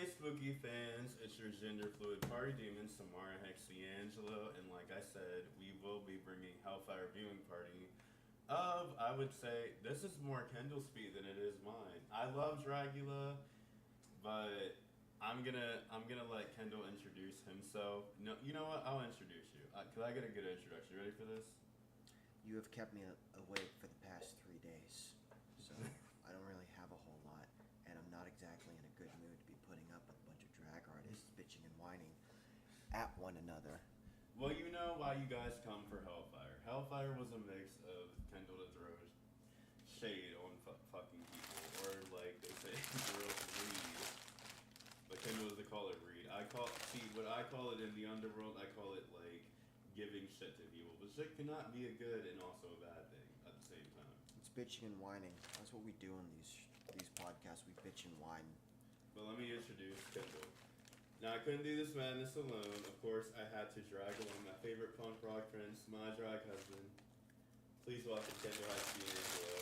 Hey, spooky fans, it's your gender fluid party demon, Samara Angelo, and like I said, we will be bringing Hellfire Viewing Party of, I would say, this is more Kendall's speed than it is mine. I love Dragula, but I'm gonna let Kendall introduce himself. No, you know what? I'll introduce you. Cause I get a good introduction. You ready for this? You have kept me awake for the past 3 days, so I don't really have a whole lot, and I'm not exactly in a good mood to be putting up with a bunch of drag artists bitching and whining at one another. Well, you know why you guys come for Hellfire. Hellfire was a mix of Kendall to throw shade on fucking people, or like they say, girls read. But Kendall is to call it read. What I call it in the underworld, I call it like giving shit to people. But shit cannot be a good and also a bad thing at the same time. It's bitching and whining. That's what we do in these podcasts. We bitch and whine. But let me introduce Kendall. Now, I couldn't do this madness alone. Of course, I had to drag along my favorite punk rock friends, my drag husband. Please welcome Kendall Angelo.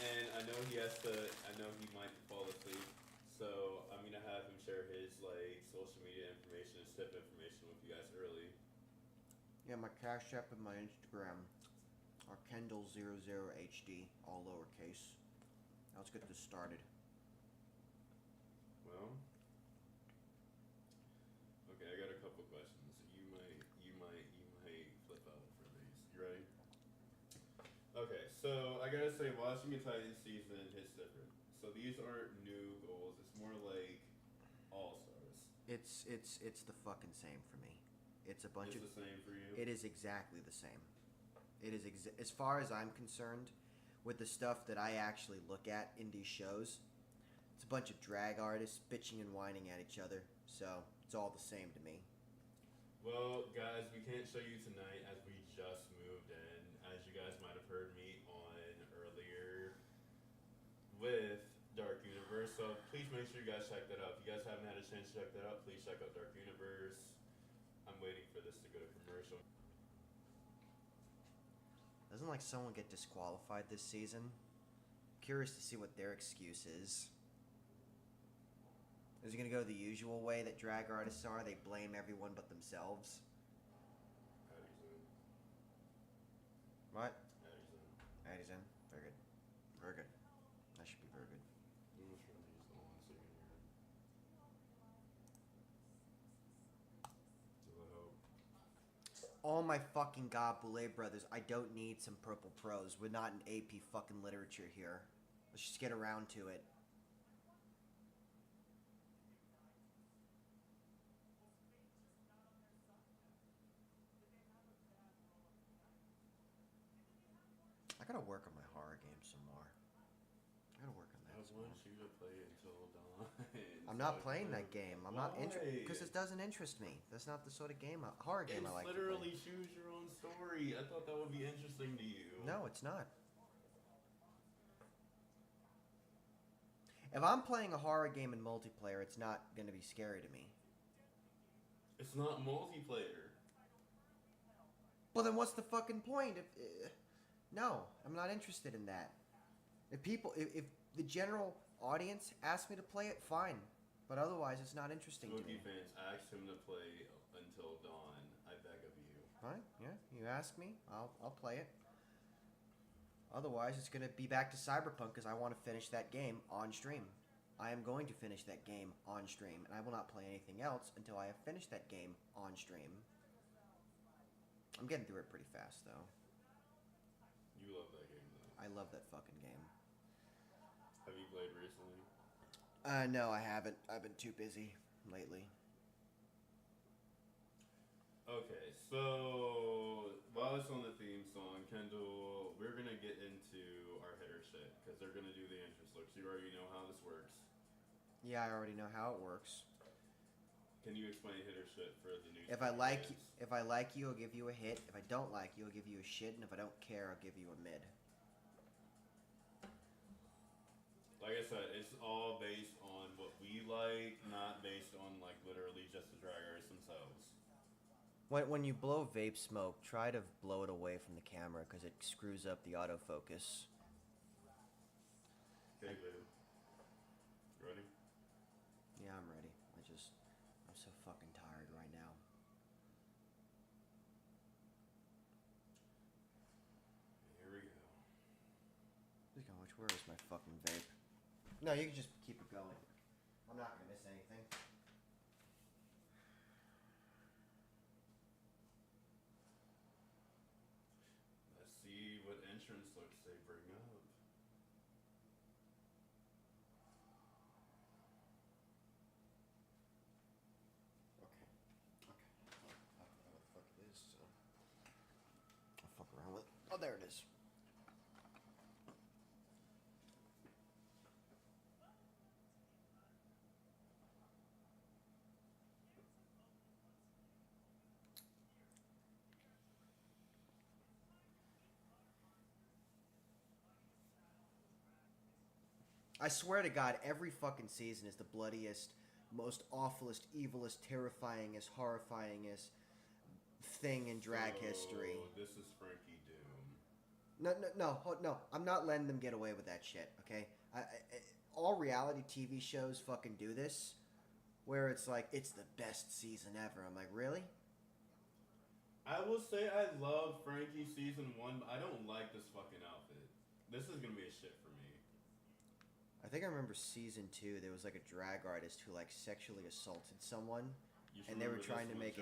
And I know he might fall asleep. So I'm gonna have him share his like social media information and tip information with you guys early. Yeah, my Cash App and my Instagram are Kendall00HD, all lowercase. Now let's get this started. Well, okay, I got a couple questions. You might flip out for these. You ready? Okay, so I gotta say, watching a Titan season hits different. So these aren't new goals. It's more like all stars. It's the fucking same for me. It's a bunch It's of. the same for you. It is exactly the same. It is as far as I'm concerned, with the stuff that I actually look at in these shows. It's a bunch of drag artists bitching and whining at each other, so it's all the same to me. Well, guys, we can't show you tonight as we just moved in. As you guys might have heard me on earlier with Dark Universe. So please make sure you guys check that out. If you guys haven't had a chance to check that out, please check out Dark Universe. I'm waiting for this to go to commercial. Doesn't like someone get disqualified this season? Curious to see what their excuse is. Is it gonna go the usual way that drag artists are? They blame everyone but themselves. Patty's in. What? Patty's in. Addie's in. Very good. Very good. That should be very good. I'm just trying to use the one so you can hear it. Do I hope? Oh my fucking god, Boulet Brothers, I don't need some purple prose. We're not in AP fucking literature here. Let's just get around to it. I gotta work on my horror game some more. I gotta work on that. I want you to play until dawn. I'm not playing that game. I'm not interested because Why? it doesn't interest me. That's not the sort of game, horror game I like. It's literally choose your own story. I thought that would be interesting to you. No, it's not. If I'm playing a horror game in multiplayer, it's not going to be scary to me. It's not multiplayer. Well, then what's the fucking point? No, I'm not interested in that. If the general audience asks me to play it, fine. But otherwise, it's not interesting to Spooky me. fans, ask him to play until dawn. I beg of you. Fine, yeah. You ask me, I'll play it. Otherwise, it's going to be back to Cyberpunk because I want to finish that game on stream. I am going to finish that game on stream, and I will not play anything else until I have finished that game on stream. I'm getting through it pretty fast, though. You love that game, though. I love that fucking game. Have you played recently? No, I haven't. I've been too busy lately. Okay, so while it's on the theme song, Kendall, we're gonna get into our header shit because they're gonna do the interest looks. You already know how this works. Yeah, I already know how it works. Can you explain hitter shit for the news? If I like you, I'll give you a hit. If I don't like you, I'll give you a shit. And if I don't care, I'll give you a mid. Like I said, it's all based on what we like, not based on like literally just the drag artists themselves. When you blow vape smoke, try to blow it away from the camera because it screws up the autofocus. Okay, babe. You ready? Yeah, so fucking tired right now. Here we go. Speaking of which, where is my fucking vape? No, you can just keep it going. I'm not gonna miss anything. Let's see what entrance looks they bring up. Okay. I don't know what the fuck it is, so I'll fuck around with it. Oh, there it is. I swear to God, every fucking season is the bloodiest, most awfulest, evilest, terrifyingest, horrifyingest thing in drag history. This is Frankie Doom. No. I'm not letting them get away with that shit. Okay, all reality TV shows fucking do this, where it's like it's the best season ever. I'm like, really? I will say I love Frankie season 1, but I don't like this fucking outfit. This is gonna be a shit for me. I think I remember season 2. There was like a drag artist who like sexually assaulted someone, and they were trying to make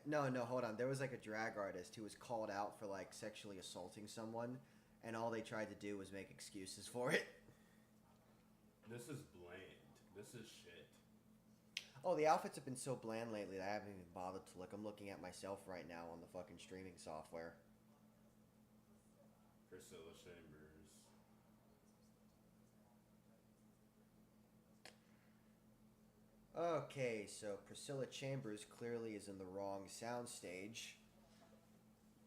No, hold on. There was like a drag artist who was called out for like sexually assaulting someone, and all they tried to do was make excuses for it. This is bland. This is shit. Oh, the outfits have been so bland lately that I haven't even bothered to look. I'm looking at myself right now on the fucking streaming software. Priscilla Chambers. Okay, so Priscilla Chambers clearly is in the wrong soundstage.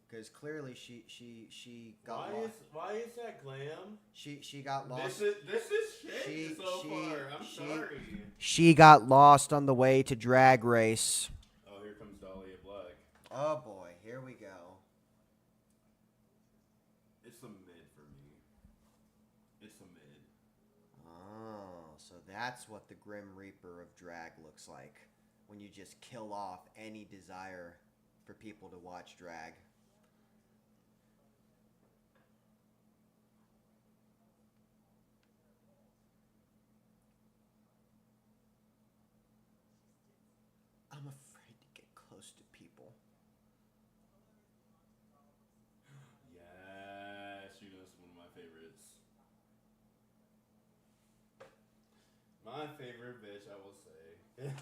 Because clearly she got lost. Why is that glam? She got lost. This is shit so far. I'm sorry. She got lost on the way to Drag Race. Oh, here comes Dahlia Black. Oh boy, here we go. It's a mid for me. It's a mid. Oh, so that's what the Grim Reaper of drag looks like. When you just kill off any desire for people to watch drag. I'm afraid to get close to people. Yeah, she was one of my favorites. My favorite bitch, I will say.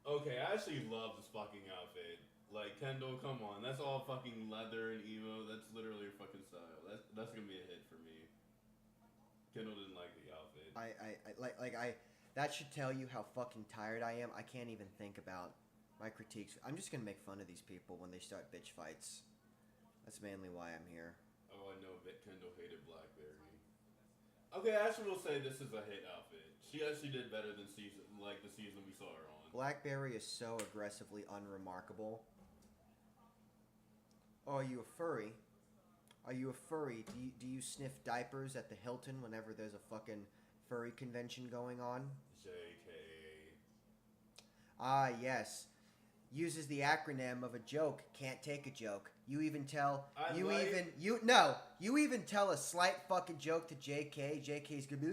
Okay, I actually love this fucking outfit. Like, Kendall, come on. That's all fucking leather and emo. That's literally your fucking style. That's gonna be a hit for me. Kendall didn't like the outfit. That should tell you how fucking tired I am. I can't even think about my critiques. I'm just gonna make fun of these people when they start bitch fights. That's mainly why I'm here. Oh, I know Kendall hated Blackberry. Okay, I actually will say this is a hit outfit. She actually did better than the season we saw her on. Blackberry is so aggressively unremarkable. Oh, are you a furry? Are you a furry? Do you sniff diapers at the Hilton whenever there's a fucking furry convention going on? JK. Ah, yes. Uses the acronym of a joke, can't take a joke. You even tell you even tell a slight fucking joke to JK. JK's gonna be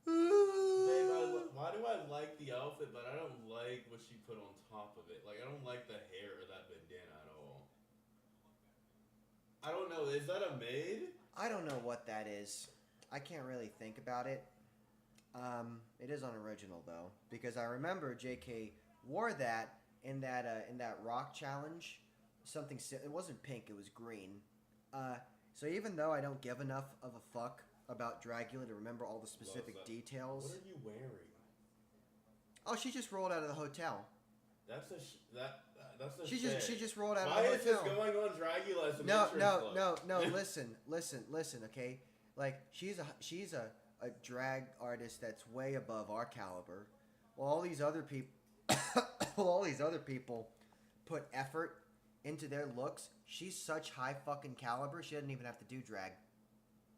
Babe, why do I like the outfit, but I don't like what she put on top of it? Like, I don't like the hair or that bandana at all. I don't know. Is that a maid? I don't know what that is. I can't really think about it. It is unoriginal though, because I remember JK wore that in that rock challenge. It wasn't pink, it was green. So even though I don't give enough of a fuck about Dragula to remember all the specific details. What are you wearing? Oh, she just rolled out of the hotel. That's a She shit. just rolled out Why of the hotel. Why is this going on Dragula as a No. Listen. Okay, like she's a drag artist that's way above our caliber. Well, all these other people put effort into their looks. She's such high fucking caliber. She doesn't even have to do drag.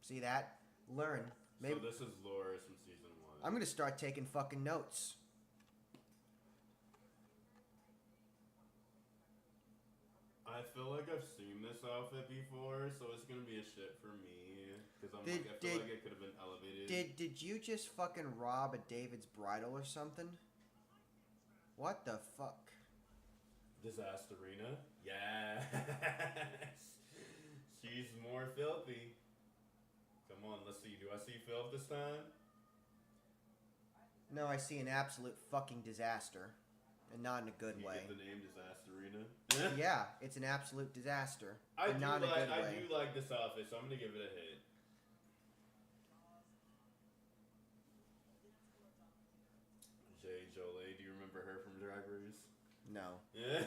See that? Learn. Maybe. So this is Loris from season 1. I'm gonna start taking fucking notes. I feel like I've seen this outfit before, so it's gonna be a shit for me. Because I feel like it could have been elevated. Did you just fucking rob a David's bridal or something? What the fuck? Disasterina? Yes! She's more filthy. Come on, let's see. Do I see filth this time? No, I see an absolute fucking disaster. And not in a good way. You get the name Disasterina? Yeah, it's an absolute disaster. I and not in a good way. I do like this outfit, so I'm gonna give it a hit. Jay Jolie, do you remember her from Drag Race? No. Yeah?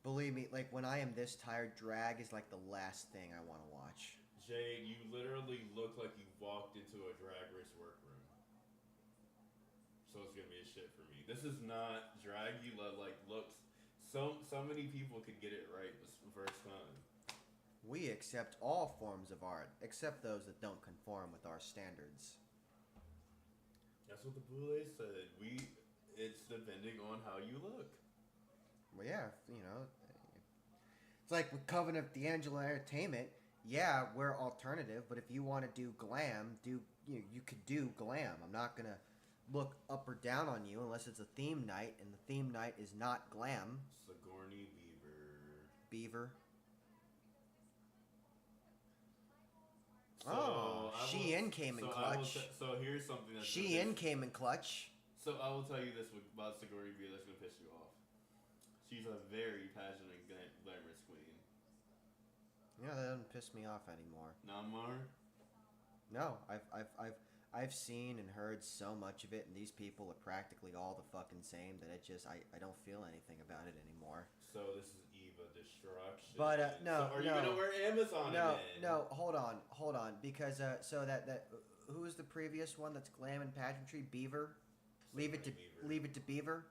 Believe me, like, when I am this tired, drag is like the last thing I want to watch. Jade, you literally look like you walked into a Drag Race workroom. So it's gonna be a shit for me. This is not Dragula, like, looks. So many people could get it right this first time. We accept all forms of art, except those that don't conform with our standards. That's what the Boulet said. It's depending on how you look. Well, yeah, you know, it's like with Covenant D'Angelo Entertainment. Yeah, we're alternative, but if you want to do glam, you could do glam. I'm not gonna look up or down on you unless it's a theme night, and the theme night is not glam. Sigourney Beaver. So Shein came in clutch. So here's something that's Shein came in clutch. So I will tell you this about Sigourney Beaver that's gonna piss you off. She's a very passionate, glamorous queen. Yeah, that doesn't piss me off anymore. Not more? No, I've seen and heard so much of it, and these people are practically all the fucking same that it just I don't feel anything about it anymore. So this is Eva Destruction. But no, so are you gonna wear Amazon again? No, hold on, because so that who was the previous one that's glam and pageantry? Beaver. Leave it to Beaver.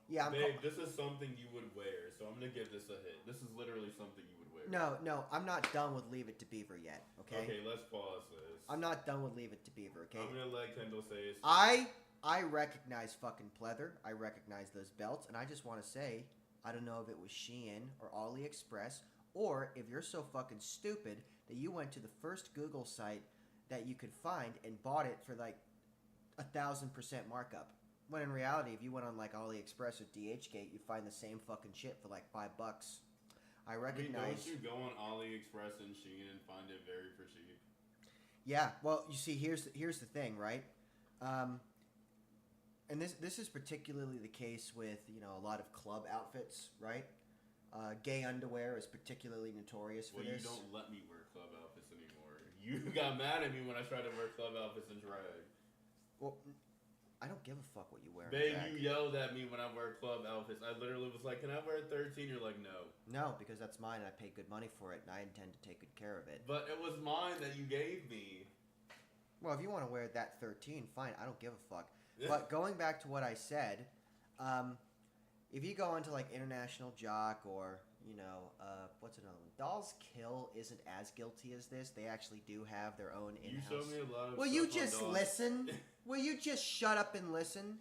Yeah, Babe, this is something you would wear, so I'm gonna give this a hit. This is literally something you would wear. No, I'm not done with Leave It to Beaver yet. Okay. Okay, let's pause this. I'm not done with Leave It to Beaver. Okay. I'm gonna let Kendall say it. I recognize fucking pleather. I recognize those belts, and I just want to say, I don't know if it was Shein or AliExpress, or if you're so fucking stupid that you went to the first Google site that you could find and bought it for like 1,000% markup. When in reality, if you went on like AliExpress or DHgate, you find the same fucking shit for like $5. I recognize. Don't you go on AliExpress and Shein and find it very for cheap? Yeah. Well, you see, here's the thing, right? And this is particularly the case with a lot of club outfits, right? Gay underwear is particularly notorious for this. Well, you don't let me wear club outfits anymore. You got mad at me when I tried to wear club outfits in drag. Well, I don't give a fuck what you wear. Babe, you yelled at me when I wear club outfits. I literally was like, "Can I wear 13?" You're like, "No." No, because that's mine and I pay good money for it and I intend to take good care of it. But it was mine that you gave me. Well, if you want to wear that 13, fine. I don't give a fuck. But going back to what I said, if you go onto like International Jock or what's another one? Dolls Kill isn't as guilty as this. They actually do have their own in-house. You showed me a lot of. Will you just listen? Will you just shut up and listen?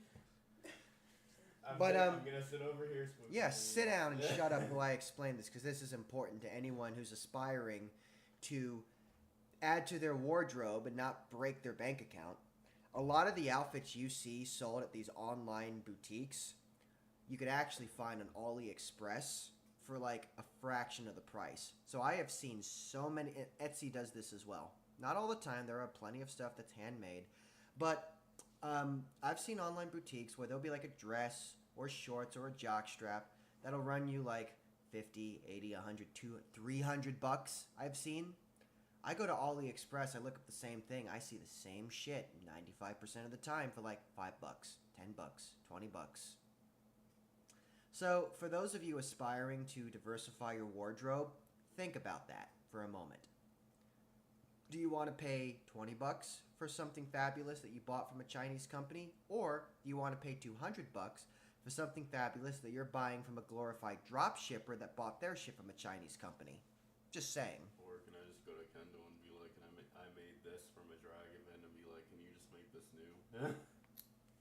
I'm gonna sit over here. Yeah, sit down and shut up while I explain this, because this is important to anyone who's aspiring to add to their wardrobe and not break their bank account. A lot of the outfits you see sold at these online boutiques, you could actually find on AliExpress for like a fraction of the price. So I have seen so many. Etsy does this as well. Not all the time. There are plenty of stuff that's handmade, but I've seen online boutiques where there'll be like a dress or shorts or a jock strap that'll run you like 50, 80, 100, 200, 300 bucks. I've seen. I go to AliExpress, I look up the same thing, I see the same shit 95% of the time for like $5, $10, $20. So for those of you aspiring to diversify your wardrobe, think about that for a moment. Do you want to pay $20 for something fabulous that you bought from a Chinese company? Or do you want to pay $200 for something fabulous that you're buying from a glorified drop shipper that bought their shit from a Chinese company? Just saying. Or can I just go to Kendall and be like, I made this from a drag event, and be like, can you just make this new?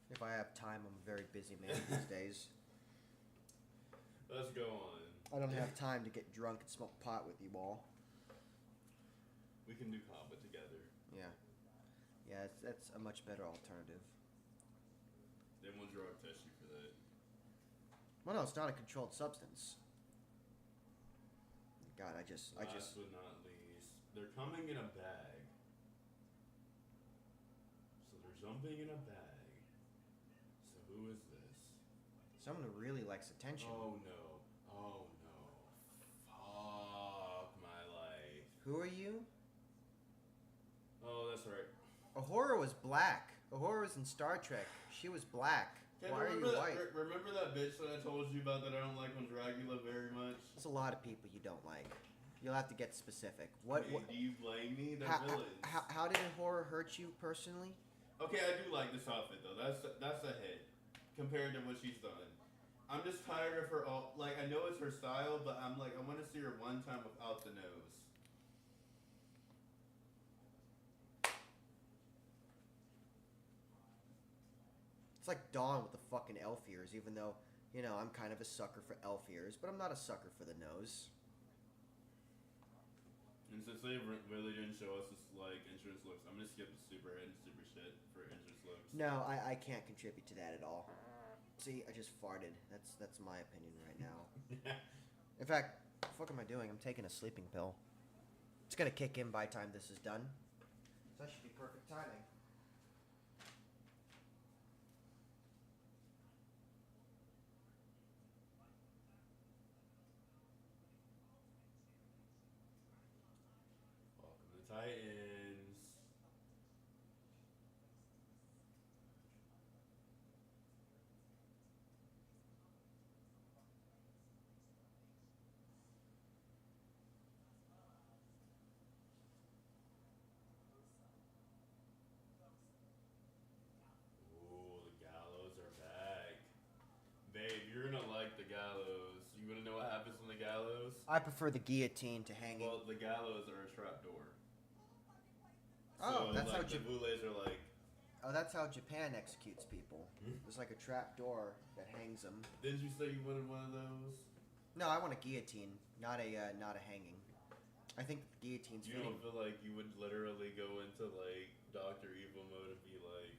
If I have time, I'm a very busy man these days. Let's go on. I don't have time to get drunk and smoke pot with you all. We can do combat together. Yeah. Yeah, that's a much better alternative. They won't drug test you for that. Well, no, it's not a controlled substance. God, Last but not least, they're coming in a bag. So they're jumping in a bag. So who is this? Someone who really likes attention. Oh no. Oh no. Fuck my life. Who are you? Oh, that's right. Uhura was black. Uhura was in Star Trek. She was black. Kendall, Why are you white? Remember that bitch that I told you about that I don't like on Dragula very much? There's a lot of people you don't like. You'll have to get specific. I mean, do you blame me? They're villains. How did Uhura hurt you personally? Okay, I do like this outfit though. That's a hit compared to what she's done. I'm just tired of her. Like, I know it's her style, but I'm like, I want to see her one time without the nose. It's like Dawn with the fucking elf ears, even though, you know, I'm kind of a sucker for elf ears, but I'm not a sucker for the nose. And since they really didn't show us this, like, entrance looks, I'm gonna skip the super head and super shit for entrance looks. No, I can't contribute to that at all. See, I just farted. That's my opinion right now. In fact, what the fuck am I doing? I'm taking a sleeping pill. It's gonna kick in by the time this is done. So that should be perfect timing. Welcome to Titans. Ooh, the gallows are back. Babe, you're gonna like the gallows. You wanna know what happens on the gallows? I prefer the guillotine to hanging. Well, the gallows are a trapdoor. Oh, So, that's like, how the boulets are like. Oh, that's how Japan executes people. There's like a trap door that hangs them. Didn't you say you wanted one of those? No, I want a guillotine, not a hanging. I think the guillotine's You fitting. don't feel like you would literally go into like Dr. Evil mode and be like,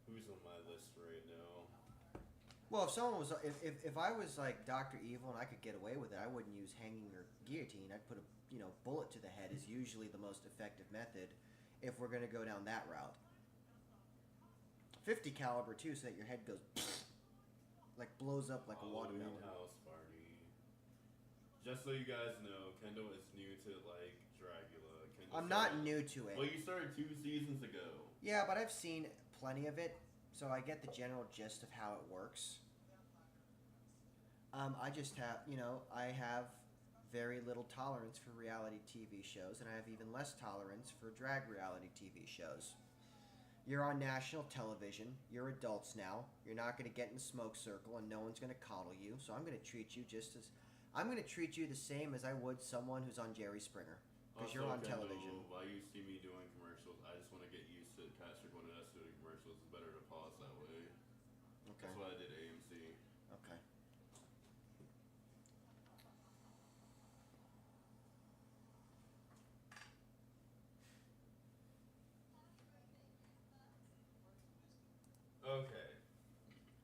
who's on my list right now? Well, if someone was, if I was like Dr. Evil and I could get away with it, I wouldn't use hanging or guillotine. I'd put a bullet to the head is usually the most effective method if we're gonna go down that route. 50 caliber too, so that your head goes like blows up like a Halloween watermelon. house party. Just so you guys know, Kendall is new to like Dragula. I'm not new to it. Well, you started 2 seasons ago. Yeah, but I've seen plenty of it, so I get the general gist of how it works. I just have, I have very little tolerance for reality TV shows, and I have even less tolerance for drag reality TV shows. You're on national television. You're adults now. You're not going to get in the smoke circle, and no one's going to coddle you. So I'm going to treat you I'm going to treat you the same as I would someone who's on Jerry Springer, because you're on Kendall, television. While you see me doing commercials, I just want to get used to Patrick wanted us doing commercials. It's better to pause that way. Okay. That's why I did AMC. Okay. Okay.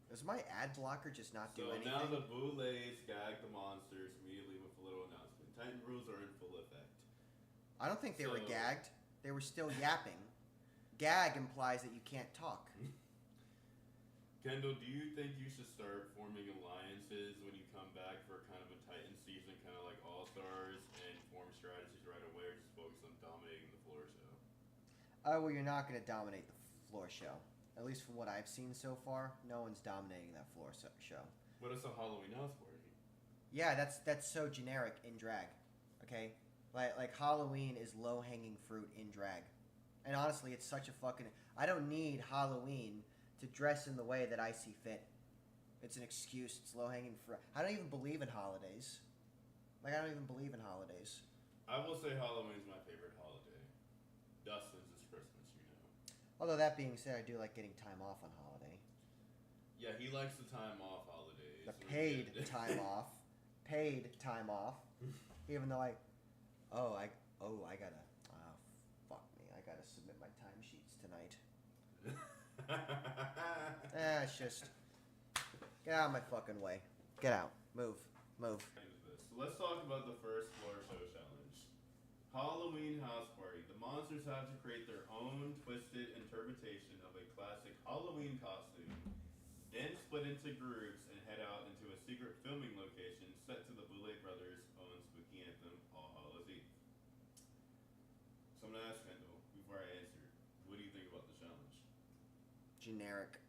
Does my ad blocker just not do So anything? now the Boulets gag the monsters immediately with a little announcement. Titan rules are in full effect. I don't think they were So- gagged. They were still yapping. Gag implies that you can't talk. Kendall, do you think you should start forming alliances when you come back for kind of a Titan season, kind of like All Stars, and form strategies right away, or just focus on dominating the floor show? Oh, well, you're not going to dominate the floor show. At least from what I've seen so far, no one's dominating that floor show. But it's a Halloween house party. Yeah, that's so generic in drag. Okay? Like Halloween is low-hanging fruit in drag. And honestly, it's such a fucking... I don't need Halloween to dress in the way that I see fit. It's an excuse. It's low-hanging fruit. I don't even believe in holidays. I don't even believe in holidays. I will say Halloween's my favorite holiday. Dustin's is Christmas, Although that being said, I do like getting time off on holiday. Yeah, he likes the time off holidays. The paid time off. paid time off, even though I gotta, fuck me, I gotta submit my timesheets tonight. It's just, get out of my fucking way. Get out. Move. So let's talk about the first floor show challenge. Halloween house party. The monsters have to create their own twisted interpretation of a classic Halloween costume, then split into groups and head out into a secret filming location set to the Boulet Brothers' own spooky anthem, All Hallows Eve. So I'm gonna ask Kendall, before I answer, what do you think about the challenge? Generic.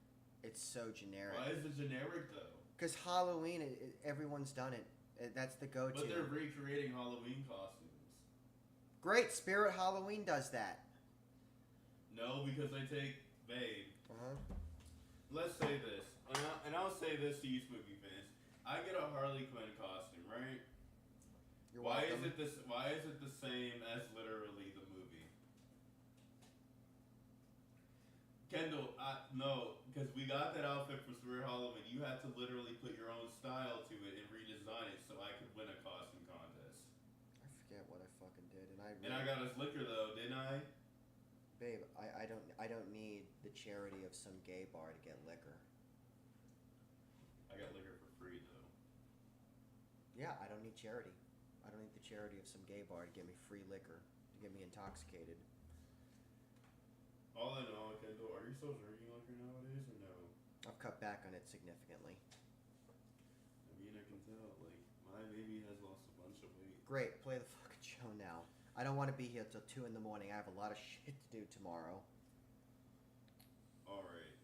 It's so generic. Why is it generic though? Because Halloween, everyone's done it. That's the go-to. But they're recreating Halloween costumes. Great, Spirit Halloween does that. No, because they take, babe. Let's say this, and I'll say this to you, spooky fans. I get a Harley Quinn costume, right? You're Why welcome. Why is it the same as literally the movie? Kendall, no, because we got that outfit for Spirit Halloween. You had to literally put your own style to it and redesign it so I could win a costume contest. I forget what I fucking did, And I got us liquor though, didn't I? Babe, I don't need the charity of some gay bar to get liquor. I got liquor for free though. Yeah, I don't need charity. I don't need the charity of some gay bar to get me free liquor, to get me intoxicated. All in all, Kendall, are you still drinking liquor nowadays or no? I've cut back on it significantly. I mean, I can tell. Like, my baby has lost a bunch of weight. Great, play the fucking show now. I don't want to be here till 2 in the morning. I have a lot of shit to do tomorrow. Alright.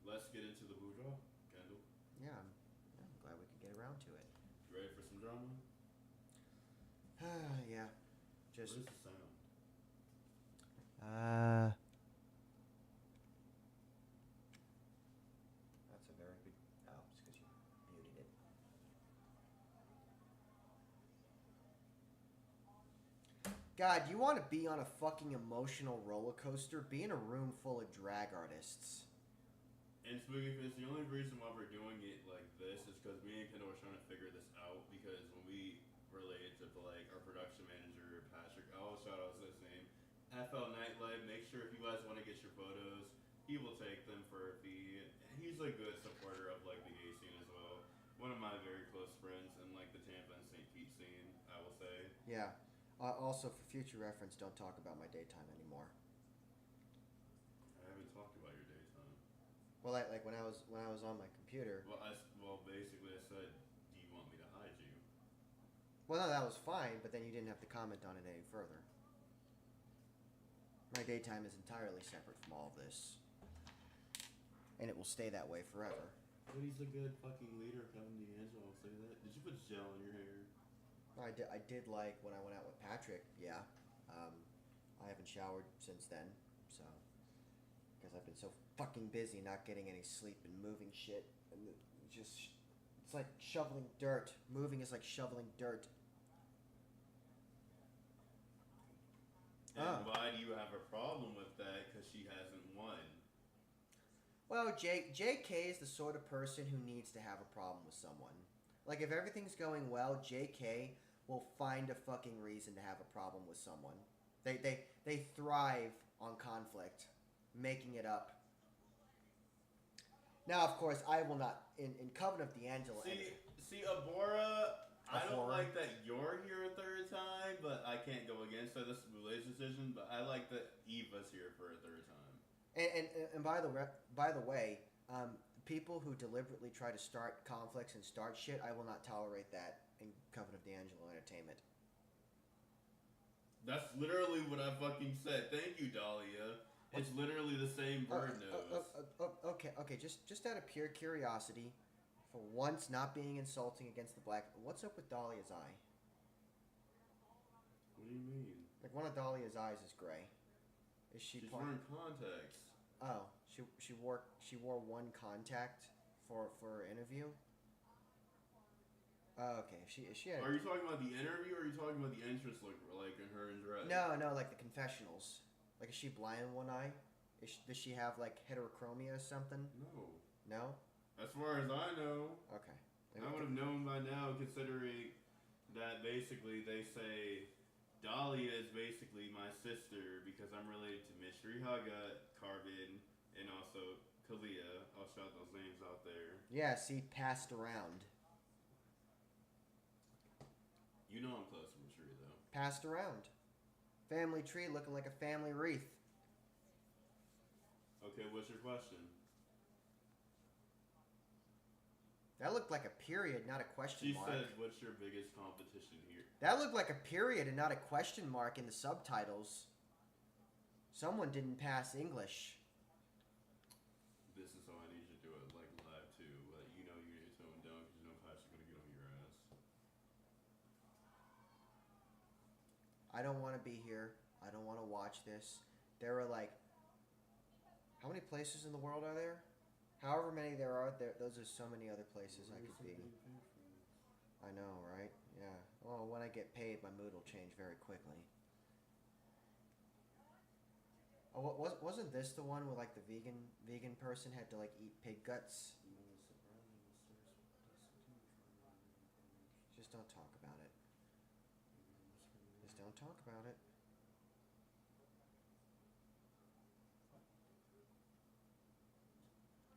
Let's get into the bourgeois, Kendall. Yeah, I'm glad we could get around to it. You ready for some drama? Yeah. Just. What is the sound? That's a very good. Oh, it's because you muted it. God, you want to be on a fucking emotional roller coaster? Be in a room full of drag artists. And spooky fans, the only reason why we're doing it like this is because me and Kendall were trying to figure this out. Because when we relayed to like our production manager Patrick, I'll shout out his name, FL Nightlife. Make sure if you guys want to get your photos, he will take them for a fee. He's a good supporter of like the gay scene as well. One of my very close friends in like the Tampa and St. Pete scene, I will say. Yeah. Also, for future reference, don't talk about my daytime anymore. I haven't talked about your daytime. Well, like when I was on my computer. Well, basically, I said, do you want me to hide you? Well, no, that was fine, but then you didn't have to comment on it any further. My daytime is entirely separate from all of this, and it will stay that way forever. But he's a good fucking leader, Kevin D'Angelo. I'll say that. Did you put gel in your hair? I did like when I went out with Patrick. Yeah, I haven't showered since then, so because I've been so fucking busy not getting any sleep and moving shit, and it's like shoveling dirt. Moving is like shoveling dirt. And why do you have a problem with that? Because she hasn't won. Well, JK is the sort of person who needs to have a problem with someone. Like, if everything's going well, JK will find a fucking reason to have a problem with someone. They thrive on conflict, making it up. Now, of course, I will not, in Covenant of D'Angelo... See, Abora, I don't Abhorrent. like that you're here a third time, but I can't go against her. This is Boulet's decision, but I like that Eva's here for a third time. And by the way, people who deliberately try to start conflicts and start shit, I will not tolerate that in Covenant of D'Angelo Entertainment. That's literally what I fucking said. Thank you, Dahlia. It's literally the same bird nose. Okay. Just out of pure curiosity, for once not being insulting against the black, what's up with Dahlia's eye? What do you mean? Like, one of Dahlia's eyes is gray. Is she? She's wearing contacts. Oh, she wore one contact for her interview. Oh, okay. She had. Are you talking about the interview, or are you talking about the entrance look, like in her in dress? No, like the confessionals. Like, is she blind in one eye? Does she have like heterochromia or something? No. No. As far as I know. Okay. I would have known by now, considering that basically they say Dahlia is basically my sister because I'm related to Mystery Haga, Carbon, and also Kalia. I'll shout those names out there. Yeah, see, passed around. You know I'm close to Mystery, though. Passed around. Family tree looking like a family wreath. Okay, what's your question? That looked like a period, not a question mark. She says, what's your biggest competition here? That looked like a period and not a question mark in the subtitles. Someone didn't pass English. This is how I need you to do it, like, live, too. You know you need to tone down because you know Pat's going to get on your ass. I don't want to be here. I don't want to watch this. There are like... How many places in the world are there? However many there are, those are so many other places I could be. I know, right? Yeah. Well, when I get paid, my mood will change very quickly. Oh, wasn't this the one where like the vegan person had to like eat pig guts? Just don't talk about it. Just don't talk about it.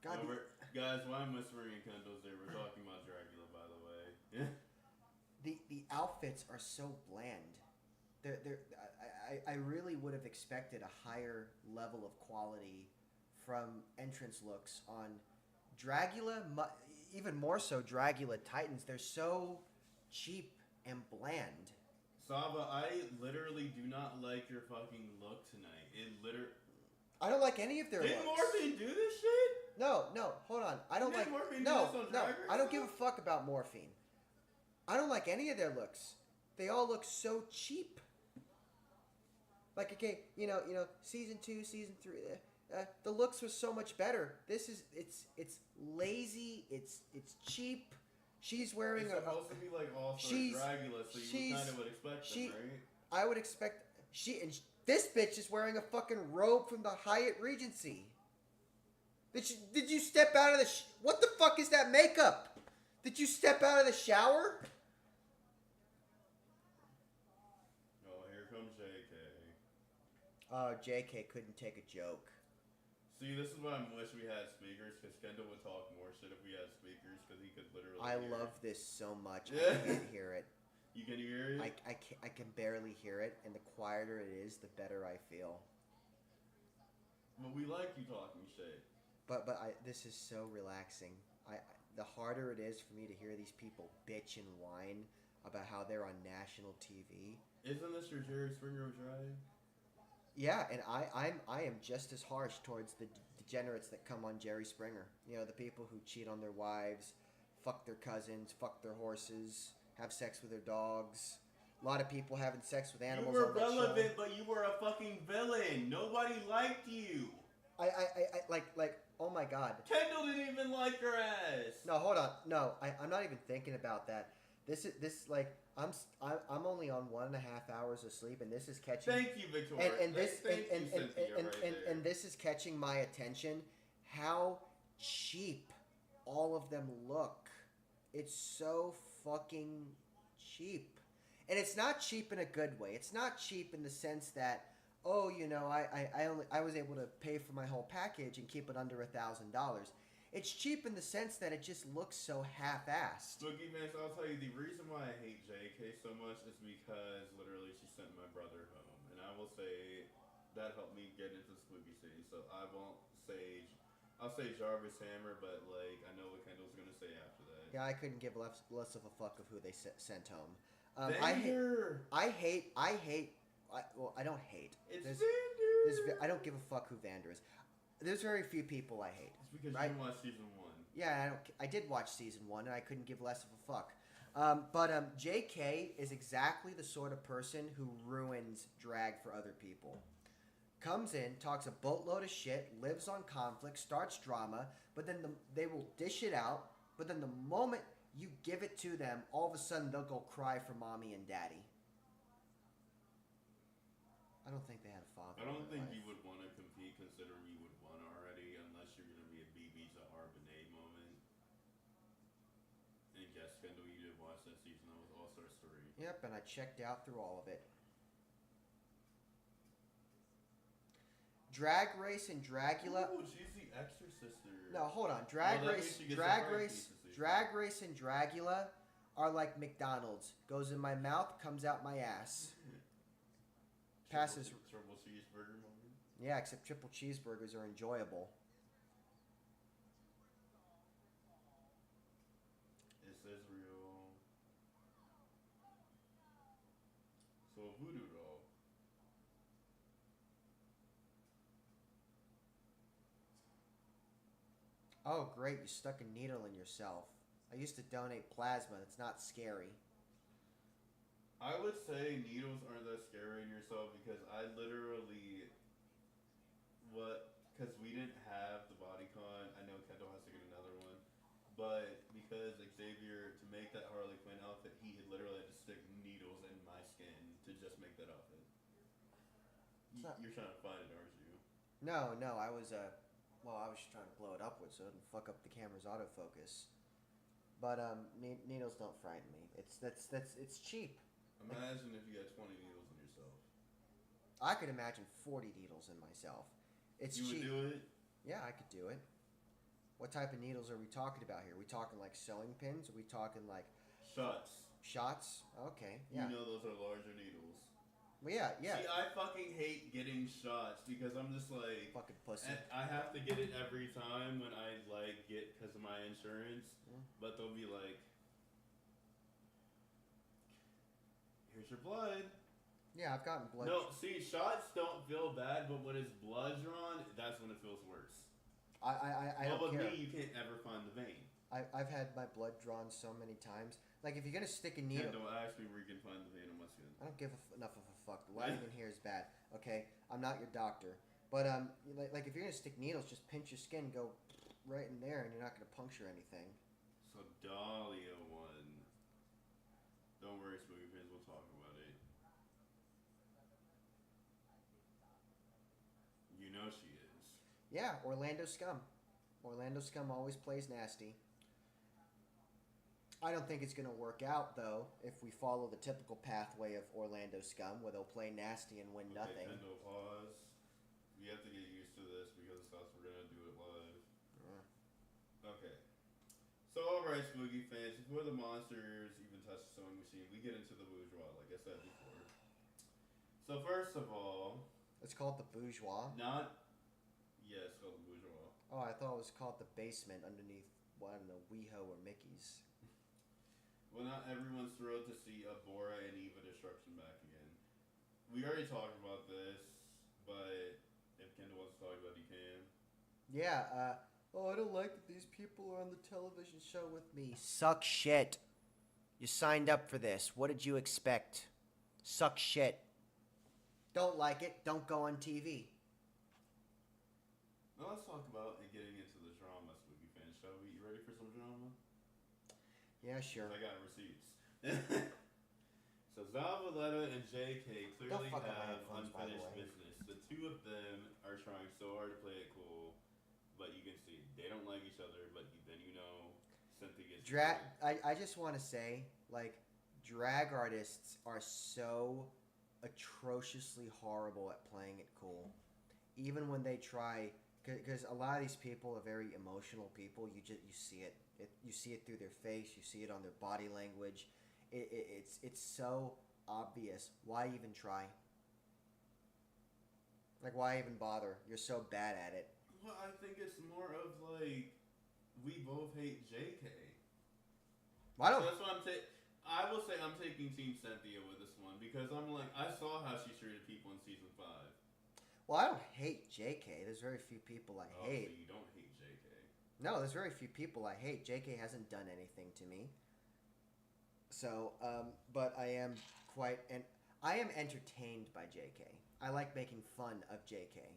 God, guys, why I'm whispering in Kendall's ear? We're talking about Dragula, by the way. The outfits are so bland. I really would have expected a higher level of quality from entrance looks on Dragula, even more so Dragula Titans. They're so cheap and bland. Saba, I literally do not like your fucking look tonight. I don't like any of their looks. Did Morphine do this shit? No, hold on. I don't like. No, I don't give a fuck about Morphine. I don't like any of their looks. They all look so cheap. Like, okay, you know, season 2, season 3, the looks was so much better. This is it's lazy. It's cheap. She's wearing it's supposed to be like also Dragula, so you kind of would expect them, right? I would expect this bitch is wearing a fucking robe from the Hyatt Regency. Did you step out of the... what the fuck is that makeup? Did you step out of the shower? Oh, here comes JK. Oh, JK couldn't take a joke. See, this is why I wish we had speakers, because Kendall would talk more shit if we had speakers, because he could literally love this so much. I can't hear it. You can hear it? I can barely hear it, and the quieter it is, the better I feel. Well, we like you talking shit. But this is so relaxing. The harder it is for me to hear these people bitch and whine about how they're on national TV. Isn't this your Jerry Springer drive? Yeah, and I am just as harsh towards the degenerates that come on Jerry Springer. You know, the people who cheat on their wives, fuck their cousins, fuck their horses, have sex with their dogs. A lot of people having sex with animals. You were relevant, but you were a fucking villain. Nobody liked you. I like. Oh my God. Kendall didn't even like your ass. No, hold on. No, I'm not even thinking about that. This like I'm only on 1.5 hours of sleep, and this is catching. Thank you, Victoria. And this is catching my attention. How cheap all of them look. It's so fucking cheap, and it's not cheap in a good way. It's not cheap in the sense that, oh, you know, I was able to pay for my whole package and keep it under $1,000. It's cheap in the sense that it just looks so half-assed. Spooky man, so I'll tell you, the reason why I hate JK so much is because literally she sent my brother home. And I will say that helped me get into Spooky City. So I won't say, I'll say Jarvis Hammer, but like I know what Kendall's going to say after that. Yeah, I couldn't give less of a fuck of who they sent home. I don't hate. It's Vander. I don't give a fuck who Vander is. There's very few people I hate. It's because you didn't watch season 1. Yeah, I did watch season 1, and I couldn't give less of a fuck. But JK is exactly the sort of person who ruins drag for other people. Comes in, talks a boatload of shit, lives on conflict, starts drama, but then they will dish it out. But then the moment you give it to them, all of a sudden they'll go cry for mommy and daddy. I don't think they had a father. I don't think you would want to compete considering you would won already unless you're going to be a BB to Arbonnet moment. And yes, Kendall, you did watch that season. That was All Stars 3. Yep, and I checked out through all of it. Drag Race and Dragula. Oh, she's the extra sister. No, hold on. Well, that means she gets the front piece this season. Drag Race and Dragula are like McDonald's. Goes in my mouth, comes out my ass. Passes. Triple cheeseburger moment. Yeah, except triple cheeseburgers are enjoyable. It says real. So a voodoo doll. Oh, great. You stuck a needle in yourself. I used to donate plasma. It's not scary. I would say needles aren't that scary in yourself because I literally, because we didn't have the bodycon. I know Kendall has to get another one, but because Xavier, to make that Harley Quinn outfit, he had literally had to stick needles in my skin to just make that outfit. You're trying to find it, aren't you? No, I was I was just trying to blow it upwards so it didn't fuck up the camera's autofocus. But needles don't frighten me. It's cheap. Imagine if you had 20 needles in yourself. I could imagine 40 needles in myself. It's cheap. You would do it? Yeah, I could do it. What type of needles are we talking about here? Are we talking like sewing pins? Are we talking like shots? Shots? Okay, yeah. You know those are larger needles. Well, yeah. See, I fucking hate getting shots because I'm just like fucking pussy. I have to get it every time when I get because of my insurance, but they'll be like, "Here's your blood." Yeah, I've gotten blood. No, see, shots don't feel bad, but when it's blood drawn, that's when it feels worse. I don't with care. me, you can't ever find the vein. I've had my blood drawn so many times. Like, if you're gonna stick a needle... Kendall, ask me where you can find the vein on my skin. I don't give enough of a fuck. The lighting in here is bad. Okay? I'm not your doctor. But, like if you're gonna stick needles, just pinch your skin, go right in there, and you're not gonna puncture anything. So, Dahlia won. Don't worry, Spooky Pins, we'll talk about it. You know she is. Yeah, Orlando Scum. Orlando Scum always plays nasty. I don't think it's going to work out, though, if we follow the typical pathway of Orlando Scum, where they'll play nasty and win nothing. Kendall, pause. We have to get used to this because that's we're going to do it live. Okay. So, alright, Spooky fans, before the monsters even touch the sewing machine, we get into the bourgeois, like I said before. So, first of all... It's called the bourgeois? Yeah, it's called the bourgeois. Oh, I thought it was called the basement underneath, well, I don't know, WeHo or Mickey's. Well, not everyone's thrilled to see a Bora and Eva destruction back again. We already talked about this, but if Kendall wants to talk about it, he can. Yeah, I don't like that these people are on the television show with me. Suck shit. You signed up for this. What did you expect? Suck shit. Don't like it, don't go on TV. Now let's talk about getting into the drama, Spooky fans, shall we? You ready for some drama? Yeah, sure. I got receipts. So Zavaleta and JK clearly have unfinished business. The two of them are trying so hard to play it cool, but you can see they don't like each other. But then you know something gets. I just want to say, like, drag artists are so atrociously horrible at playing it cool, even when they try. Because a lot of these people are very emotional people. You see it. You see it through their face. You see it on their body language. It's so obvious. Why even try? Like, why even bother? You're so bad at it. Well, I think it's more of like we both hate JK. Why don't? So that's what I will say I'm taking Team Cynthia with this one because I'm like I saw how she treated people in season 5. Well, I don't hate JK. There's very few people I hate. So you don't hate JK? No, there's very few people I hate. JK hasn't done anything to me. So, but I am entertained by JK. I like making fun of JK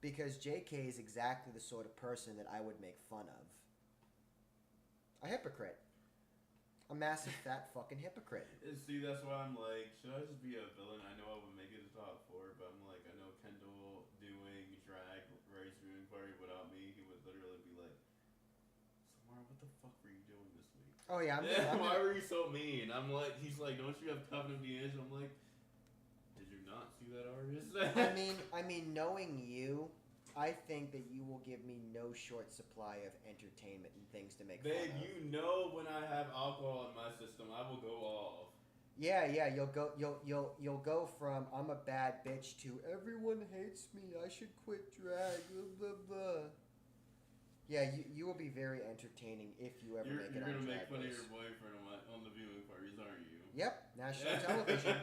because JK is exactly the sort of person that I would make fun of. A hypocrite. A massive fat fucking hypocrite. See, that's why I'm like, should I just be a villain? I know I would make it a top 4, but I'm like, I know Kendall doing drag race viewing party without me, he would literally be like, Samara, what the fuck were you doing this week? Oh yeah, Why were you so mean? I'm like, he's like, don't you have Covenant of D'Angelo? I'm like, did you not see that artist? I mean, knowing you, I think that you will give me no short supply of entertainment and things to make fun Babe, of. you know when I have alcohol in my system, I will go off. Yeah, you'll go from I'm a bad bitch to everyone hates me, I should quit drag, blah blah blah. Yeah, you will be very entertaining if you ever make it on Drag Race. You're gonna make fun of your boyfriend on the viewing parties, aren't you? Yep, national television.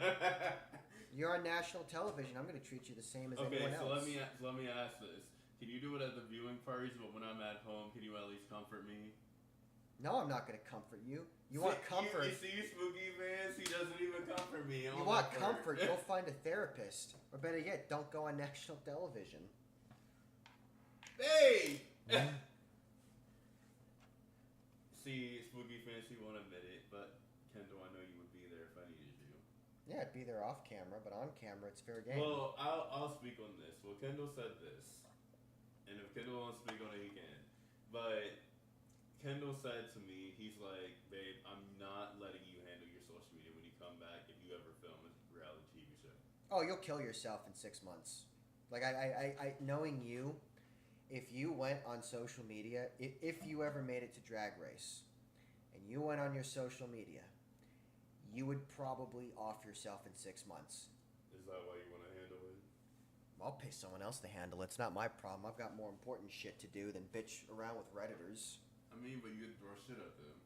You're on national television. I'm gonna treat you the same as anyone else. Okay, so let me ask this: can you do it at the viewing parties, but when I'm at home, can you at least comfort me? No, I'm not gonna comfort you. You want comfort? You see, Spooky fans, he doesn't even comfort me. You want comfort? Go find a therapist, or better yet, don't go on national television. Hey. See, Spooky fans, he won't admit it, but Kendall, I know you would be there if I needed you. Yeah, I'd be there off camera, but on camera, it's fair game. Well, I'll speak on this. Well, Kendall said this, and if Kendall wants to speak on it, he can. But Kendall said to me, he's like, babe, I'm not letting you handle your social media when you come back if you ever film a reality TV show. Oh, you'll kill yourself in 6 months. Like, I knowing you, if you went on social media, if you ever made it to Drag Race, and you went on your social media, you would probably off yourself in 6 months. Is that why you want to handle it? I'll pay someone else to handle it. It's not my problem. I've got more important shit to do than bitch around with Redditors. I mean, but you could throw shit at them.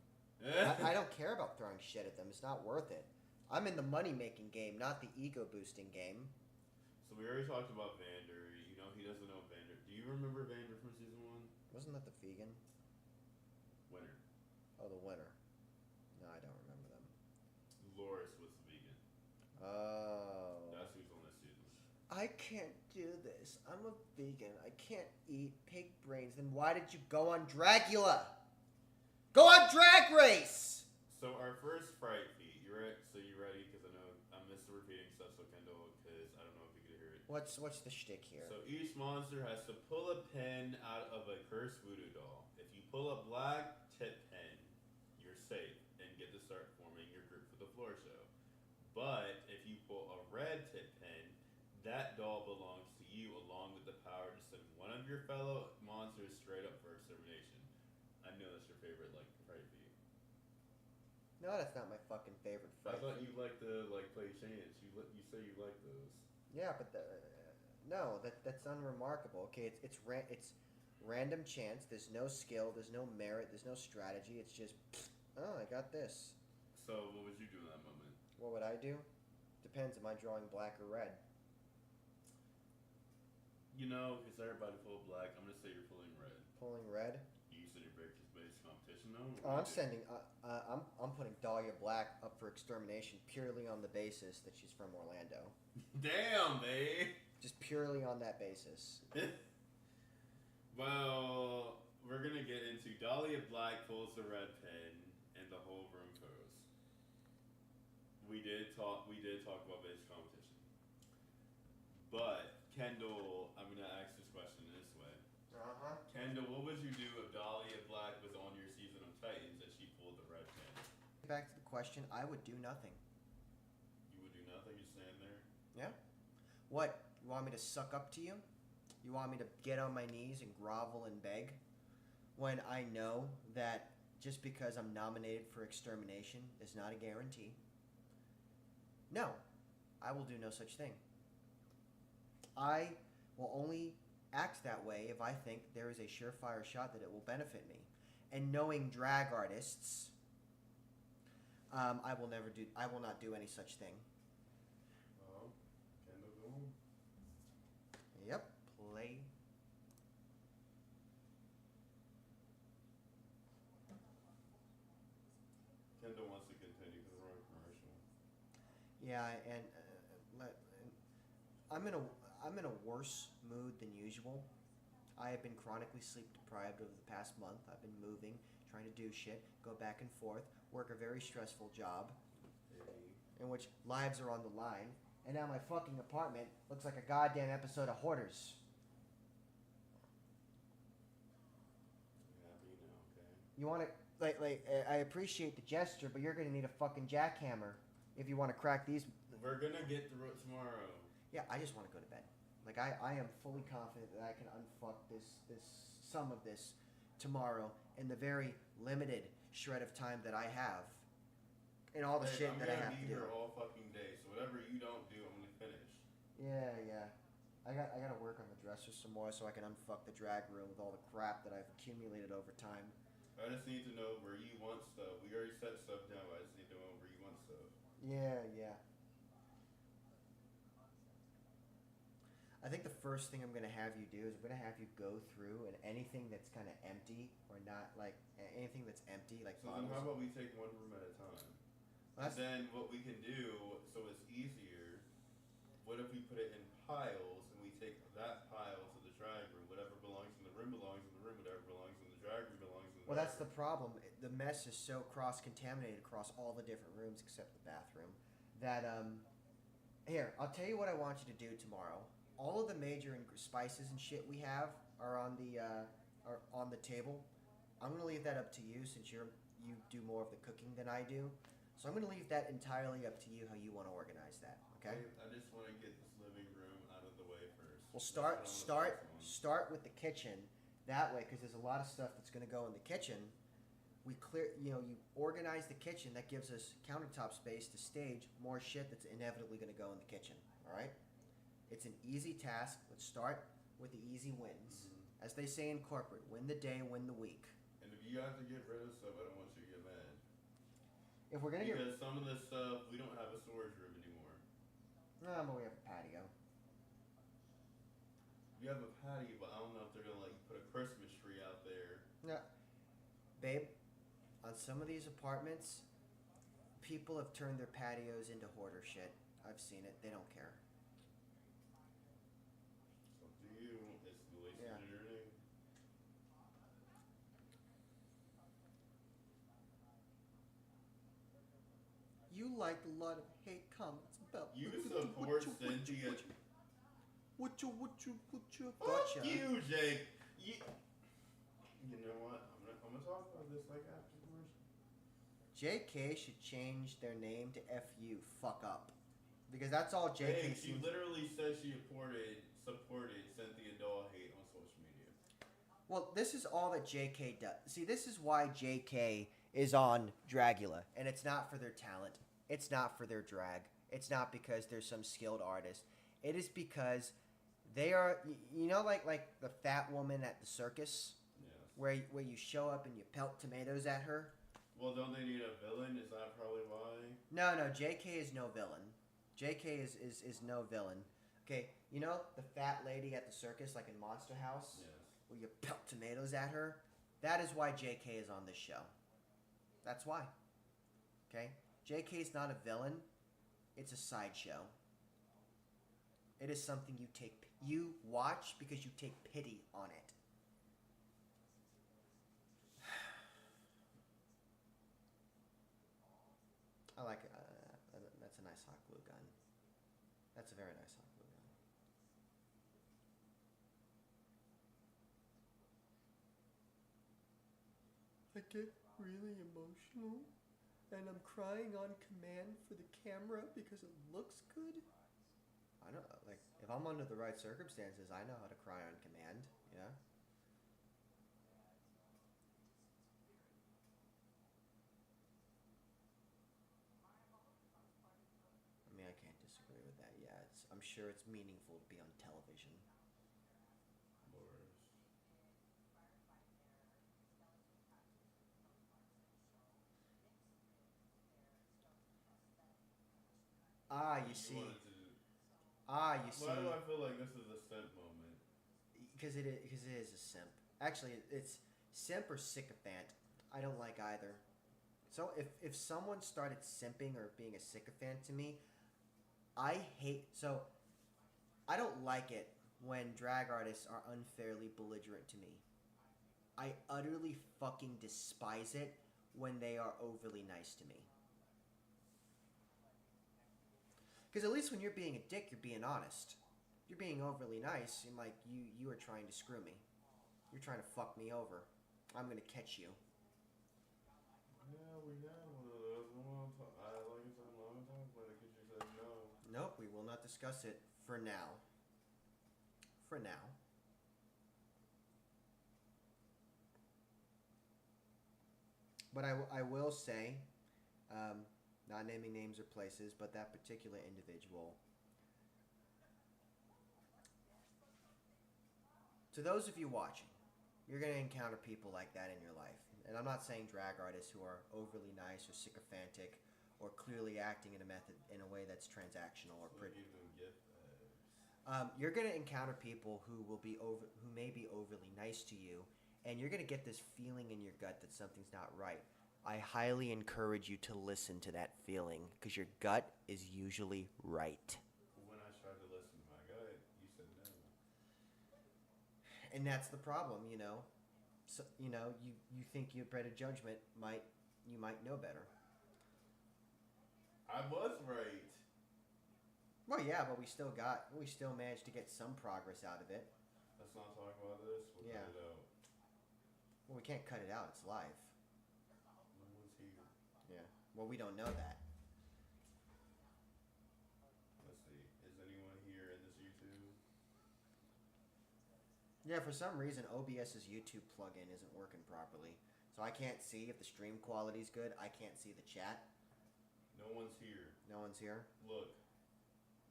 I don't care about throwing shit at them. It's not worth it. I'm in the money-making game, not the ego-boosting game. So we already talked about Vander. You know, he doesn't know Vander. Do you remember Vander from season 1? Wasn't that the vegan? Winner. Oh, the winner. No, I don't remember them. Loris was the vegan. Oh. That's who's on this season. I can't do this. I'm a vegan. I can't eat pig brains. Then why did you go on Dragula? Go on Drag Race! So our first fright feat. You ready? So you ready? Because I know I'm repeating stuff, so Kendall, because I don't know if you could hear it. What's the shtick here? So each monster has to pull a pin out of a cursed voodoo doll. If you pull a black tip pin, you're safe and get to start forming your group for the floor show. But if you pull a red tip pin, that doll belongs to you along with the power to send one of your fellow monsters straight up for extermination. I know that's your favorite, like, fright feat. No, that's not my fucking favorite I fight. thought you liked to, like, play chance. You say you like those. Yeah, but no, that's unremarkable. Okay, it's random chance. There's no skill. There's no merit. There's no strategy. It's just, oh, I got this. So what would you do in that moment? What would I do? Depends. Am I drawing black or red? You know, because everybody pulled black, I'm gonna say you're pulling red. Pulling red. You said your breakfast-based competition, though. Oh, I'm putting Dahlia Black up for extermination purely on the basis that she's from Orlando. Damn, babe. Just purely on that basis. Well, we're gonna get into Dahlia Black pulls the red pin, and the whole room goes. We did talk about base competition, but Kendall, I'm gonna ask this question this way. Kendall, what would you do if Dahlia Black was on your season of Titans and she pulled the red pin? Back to the question, I would do nothing. You would do nothing? You stand there? Yeah. What? You want me to suck up to you? You want me to get on my knees and grovel and beg? When I know that just because I'm nominated for extermination is not a guarantee. No, I will do no such thing. I will only act that way if I think there is a surefire shot that it will benefit me. And knowing drag artists, I will not do any such thing. Well, Kendall, go on. Yep, play. Kendall wants to continue because we're on a commercial. Yeah, and I'm in a worse mood than usual. I have been chronically sleep deprived over the past month. I've been moving, trying to do shit, go back and forth, work a very stressful job, in which lives are on the line, and now my fucking apartment looks like a goddamn episode of Hoarders. You happy now, okay? You want to I appreciate the gesture, but you're gonna need a fucking jackhammer if you want to crack these. We're gonna get through it tomorrow. Yeah, I just want to go to bed. Like I am fully confident that I can unfuck some of this tomorrow in the very limited shred of time that I have, and all the shit that I have to do. I'm gonna be here all fucking day, so whatever you don't do, I'm gonna finish. Yeah. I gotta work on the dresser some more so I can unfuck the drag room with all the crap that I've accumulated over time. I just need to know where you want stuff. We already set stuff down, but I just need to know where you want stuff. Yeah. I think the first thing I'm going to have you do is I'm going to have you go through and anything that's kind of empty or not, like anything that's empty, like so then how about we take one room at a time? Well, and then what we can do, so it's easier, what if we put it in piles and we take that pile to the drag room? Whatever belongs in the room belongs in the room. Whatever belongs in the drag room belongs in the Well, drag that's room. the problem. The mess is so cross-contaminated across all the different rooms except the bathroom that, here, I'll tell you what I want you to do tomorrow. All of the major spices and shit we have are on the table. I'm gonna leave that up to you since you do more of the cooking than I do. So I'm gonna leave that entirely up to you how you want to organize that. Okay. I just want to get this living room out of the way first. Well, start with the kitchen. That way, because there's a lot of stuff that's gonna go in the kitchen. You organize the kitchen. That gives us countertop space to stage more shit that's inevitably gonna go in the kitchen. All right. It's an easy task. Let's start with the easy wins. Mm-hmm. As they say in corporate, win the day, win the week. And if you have to get rid of stuff, I don't want you to get mad. If we're going to Because some of this stuff, we don't have a storage room anymore. No, but we have a patio. You have a patio, but I don't know if they're going to let you put a Christmas tree out there. No. Babe, on some of these apartments, people have turned their patios into hoarder shit. I've seen it. They don't care. It's the least of your name. You like a lot of hate comments about you support Cynthia. What you Fuck gotcha. you, Jake. You know what? I'm gonna talk about this like after commercial. JK should change their name to FU. Fuck up. Because that's all JK Hey, she seems. literally said she supported Cynthia Doll hate on social media. Well, this is all that JK does. See, this is why JK is on Dragula, and it's not for their talent. It's not for their drag. It's not because they're some skilled artist. It is because they are, like the fat woman at the circus, Yes. where you show up and you pelt tomatoes at her. Well, don't they need a villain? Is that probably why? No, JK is no villain. JK is no villain. Okay, you know the fat lady at the circus, like in Monster House, Yes. where you pelt tomatoes at her? That is why JK is on this show. That's why. Okay? JK is not a villain. It's a sideshow. It is something you watch because you take pity on it. I like it. That's a nice hot glue gun. That's a very nice hot glue gun. I get really emotional, and I'm crying on command for the camera because it looks good. I know, like, if I'm under the right circumstances, I know how to cry on command, yeah? I mean, I can't disagree with that, yeah. I'm sure it's meaningful to be on television. You see. Why do I feel like this is a simp moment? Because it is a simp. Actually, it's simp or sycophant. I don't like either. So if someone started simping or being a sycophant to me, I don't like it when drag artists are unfairly belligerent to me. I utterly fucking despise it when they are overly nice to me. Because at least when you're being a dick, you're being honest. If you're being overly nice, and like you are trying to screw me. You're trying to fuck me over. I'm gonna catch you. Yeah, we had one of those. Like I said, I'm not gonna talk about it because you said no. Nope, we will not discuss it for now. For now. But I will say, not naming names or places, but that particular individual. To those of you watching, you're going to encounter people like that in your life. And I'm not saying drag artists who are overly nice or sycophantic or clearly acting in a way that's transactional or pretty. You're going to encounter people who may be overly nice to you, and you're going to get this feeling in your gut that something's not right. I highly encourage you to listen to that feeling because your gut is usually right. When I tried to listen to my gut, you said no. And that's the problem, you know. So, you think your better judgment you might know better. I was right. Well, yeah, but we still managed to get some progress out of it. Let's not talk about this. We'll cut it out. Well, we can't cut it out. It's live. No one's here. Yeah. Well, we don't know that. Let's see. Is anyone here in this YouTube? Yeah, for some reason, OBS's YouTube plugin isn't working properly. So I can't see if the stream quality's good. I can't see the chat. No one's here. No one's here? Look.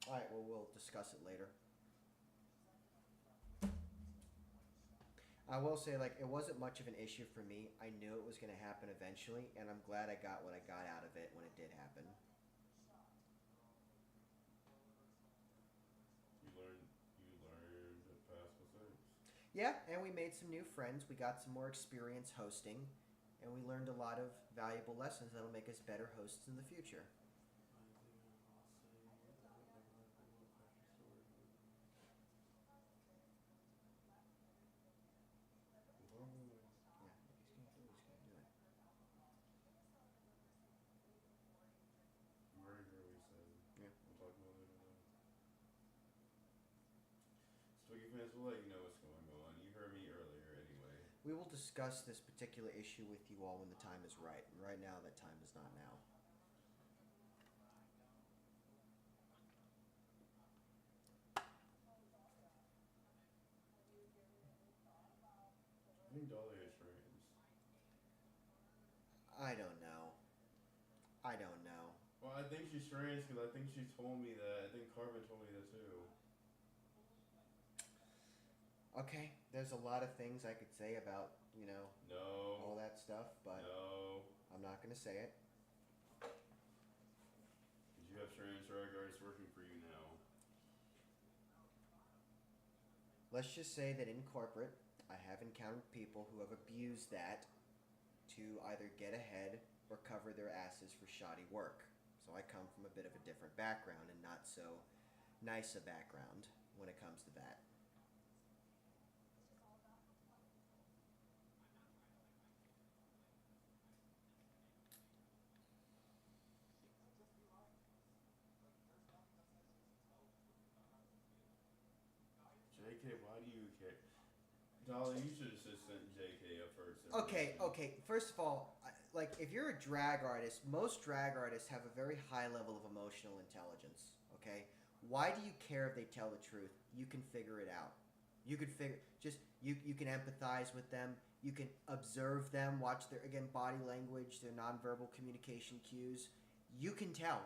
Alright, well, we'll discuss it later. I will say, like, it wasn't much of an issue for me. I knew it was going to happen eventually, and I'm glad I got what I got out of it when it did happen. You learned past mistakes. Yeah, and we made some new friends. We got some more experience hosting, and we learned a lot of valuable lessons that'll make us better hosts in the future. We'll let you know what's going on. You heard me earlier anyway. We will discuss this particular issue with you all when the time is right. And right now, that time is not now. I think Dolly is trans. I don't know. Well, I think she's trans because I think she told me that. I think Carmen told me that too. Okay, there's a lot of things I could say about, all that stuff, but I'm not going to say it. Because you have trans drag artists working for you now. Let's just say that in corporate, I have encountered people who have abused that to either get ahead or cover their asses for shoddy work. So I come from a bit of a different background and not so nice a background when it comes to that. JK, why do you care? Dolly, you should have just sent JK up first. Okay. First of all, like, if you're a drag artist, most drag artists have a very high level of emotional intelligence, okay? Why do you care if they tell the truth? You can figure it out. You can you can empathize with them. You can observe them, watch their, again, body language, their nonverbal communication cues. You can tell.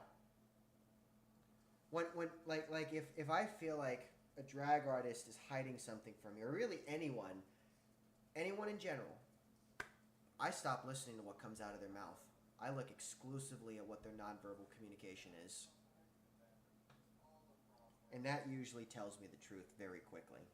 When if I feel like a drag artist is hiding something from me, or really anyone in general, I stop listening to what comes out of their mouth. I look exclusively at what their nonverbal communication is. And that usually tells me the truth very quickly.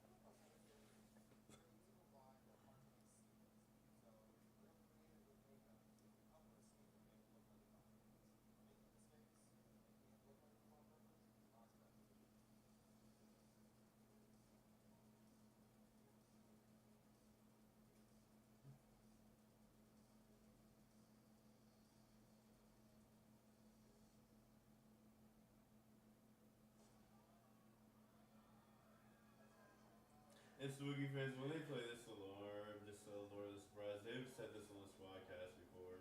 And Swiggy fans, when they play this alarm, this Lord of the Surprise, they've said this on this podcast before.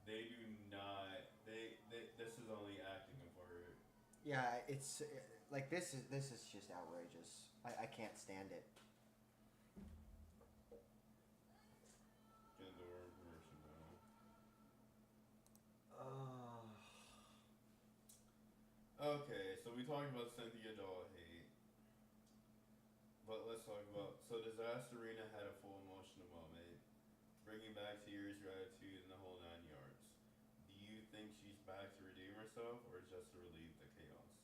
They do not. They. This is only acting for her. Yeah, it's like this is just outrageous. I can't stand it. Get the word information down. Okay, so we talked about Cynthia Doll hate, but let's talk about. So Disasterina had a full emotional moment, bringing back tears, gratitude, and the whole 9 yards. Do you think she's back to redeem herself, or just to relieve the chaos?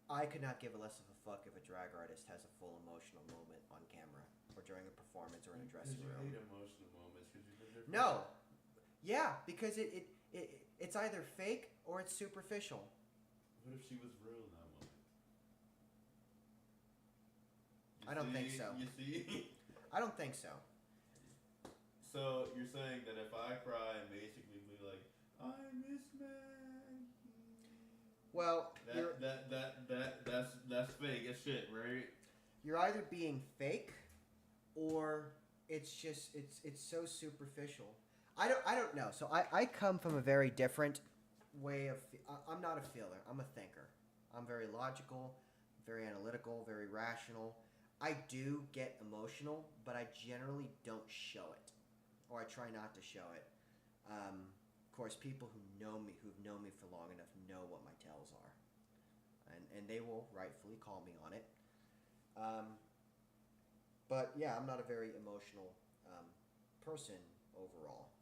I could not give a less of a fuck if a drag artist has a full emotional moment on camera or during a performance or in a dressing Because you room. hate emotional moments because you've been there. No, yeah, because it's either fake or it's superficial. What if she was real in that moment? I don't think so. You see? I don't think so. So you're saying that if I cry and basically be like, I miss Maggie. Well, that's fake as shit, right? you're either being fake or it's just it's so superficial. I don't know. So I come from a very different way of I'm not a feeler. I'm a thinker. I'm very logical, very analytical, very rational. I do get emotional, but I generally don't show it, or I try not to show it. Of course, people who've known me for long enough know what my tells are, and they will rightfully call me on it. But yeah, I'm not a very emotional person overall.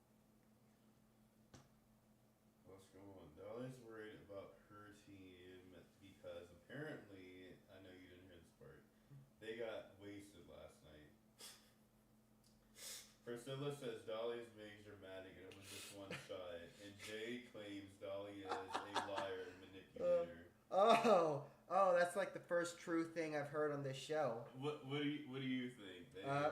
What's going on? Dolly's worried about her team because apparently, I know you didn't hear this part, they got wasted last night. Priscilla says Dolly's being dramatic and it was just one shot, and Jay claims Dolly is a liar and manipulator. Oh, that's like the first true thing I've heard on this show. What do you think?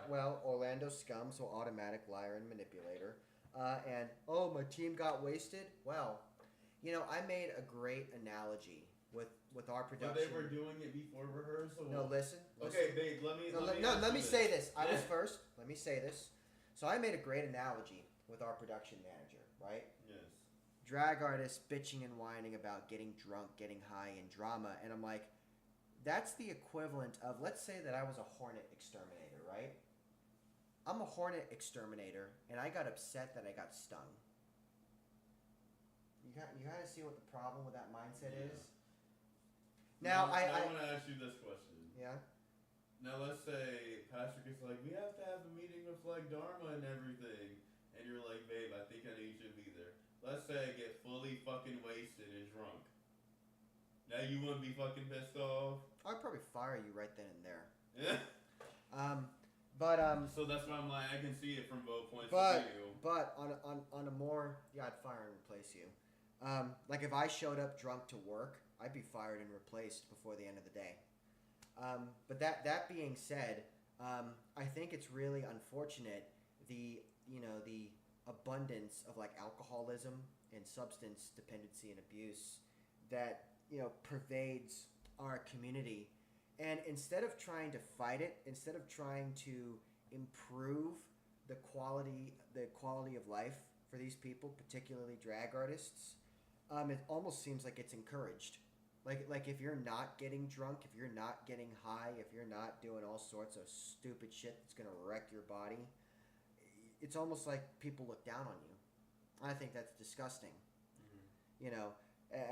Well, Orlando Scum, so automatic liar and manipulator. And my team got wasted. Well, I made a great analogy with our production. But they were doing it before rehearsal. No, listen. Okay, babe. Let me say this. I was first. Let me say this. So I made a great analogy with our production manager, right? Yes. Drag artists bitching and whining about getting drunk, getting high, and drama, and I'm like, that's the equivalent of, let's say that I was a hornet exterminator, right? I'm a hornet exterminator, and I got upset that I got stung. You got to see what the problem with that mindset is. Now I want to ask you this question. Yeah. Now let's say Patrick is like, we have to have a meeting with like Dharma and everything, and you're like, babe, I think I need you to be there. Let's say I get fully fucking wasted and drunk. Now you wouldn't be fucking pissed off? I'd probably fire you right then and there. Yeah. So that's why I'm like, I can see it from both points of view. But on a more, I'd fire and replace you. Like if I showed up drunk to work, I'd be fired and replaced before the end of the day. But that being said, I think it's really unfortunate the abundance of like alcoholism and substance dependency and abuse that pervades our community. And instead of trying to fight it, instead of trying to improve the quality of life for these people, particularly drag artists, it almost seems like it's encouraged. Like if you're not getting drunk, if you're not getting high, if you're not doing all sorts of stupid shit that's gonna wreck your body, it's almost like people look down on you. I think that's disgusting. Mm-hmm.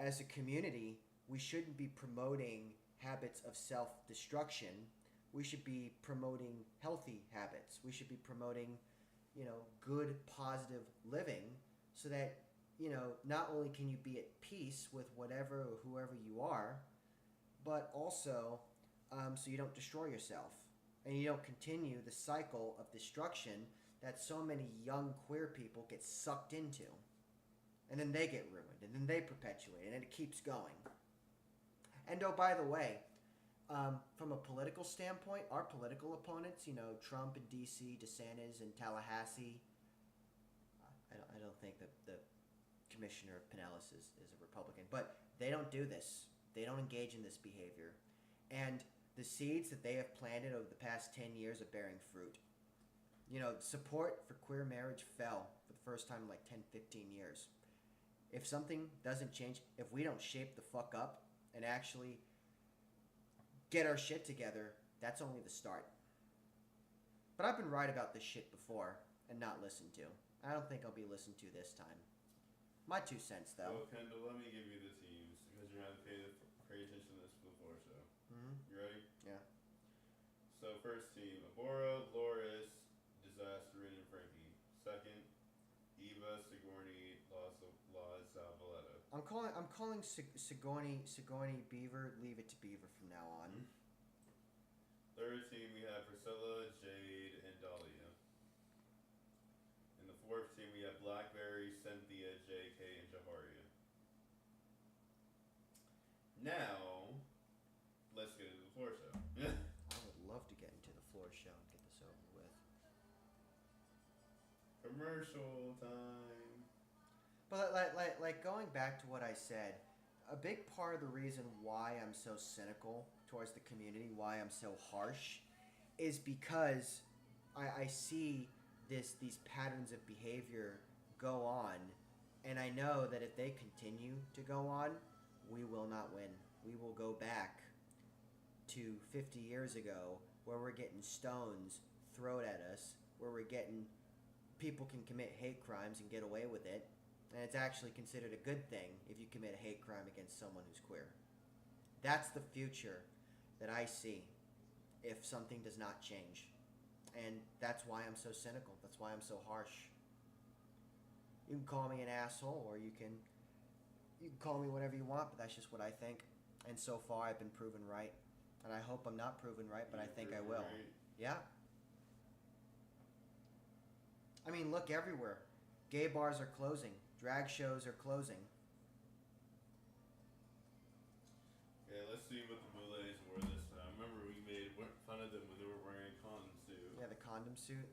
As a community, we shouldn't be promoting habits of self-destruction. We should be promoting healthy habits. We should be promoting, good, positive living so that, not only can you be at peace with whatever or whoever you are, but also so you don't destroy yourself and you don't continue the cycle of destruction that so many young queer people get sucked into. And then they get ruined, and then they perpetuate, and it keeps going. And by the way, from a political standpoint, our political opponents, Trump in D.C., DeSantis in Tallahassee, I don't think that the Commissioner of Pinellas is a Republican, but they don't do this. They don't engage in this behavior. And the seeds that they have planted over the past 10 years are bearing fruit. Support for queer marriage fell for the the first time in like 10, 15 years. If something doesn't change, if we don't shape the fuck up and actually get our shit together, that's only the start. But I've been right about this shit before and not listened to. I don't think I'll be listened to this time. My 2 cents, though. Well, Kendall, let me give you the teams because you're going to have to pay attention to this before show. Mm-hmm. You ready? Yeah. So, first team, Abora, Loris, Disasterin, and Frankie. Second, Eva, Sigourney, La Zavaleta. I'm calling Sigourney Beaver. Leave it to Beaver from now on. Third team, we have Priscilla, Jade, and Dahlia. In the fourth team, we have Blackberry, Cynthia, JK, and Jaharia. Now, let's get into the floor show. I would love to get into the floor show and get this over with. Commercial time. But like going back to what I said, a big part of the reason why I'm so cynical towards the community, why I'm so harsh, is because I see these patterns of behavior go on, and I know that if they continue to go on, we will not win. We will go back to 50 years ago where we're getting stones thrown at us, where we're getting people can commit hate crimes and get away with it, and it's actually considered a good thing if you commit a hate crime against someone who's queer. That's the future that I see if something does not change. And that's why I'm so cynical. That's why I'm so harsh. You can call me an asshole, or you can call me whatever you want, but that's just what I think. And so far, I've been proven right. And I hope I'm not proven right, but I think I will. Right. Yeah. I mean, look everywhere. Gay bars are closing. Drag shows are closing. Okay, let's see what the Boulets wore this time. Remember, we made fun of them when they were wearing condoms too. Yeah, the condom suit.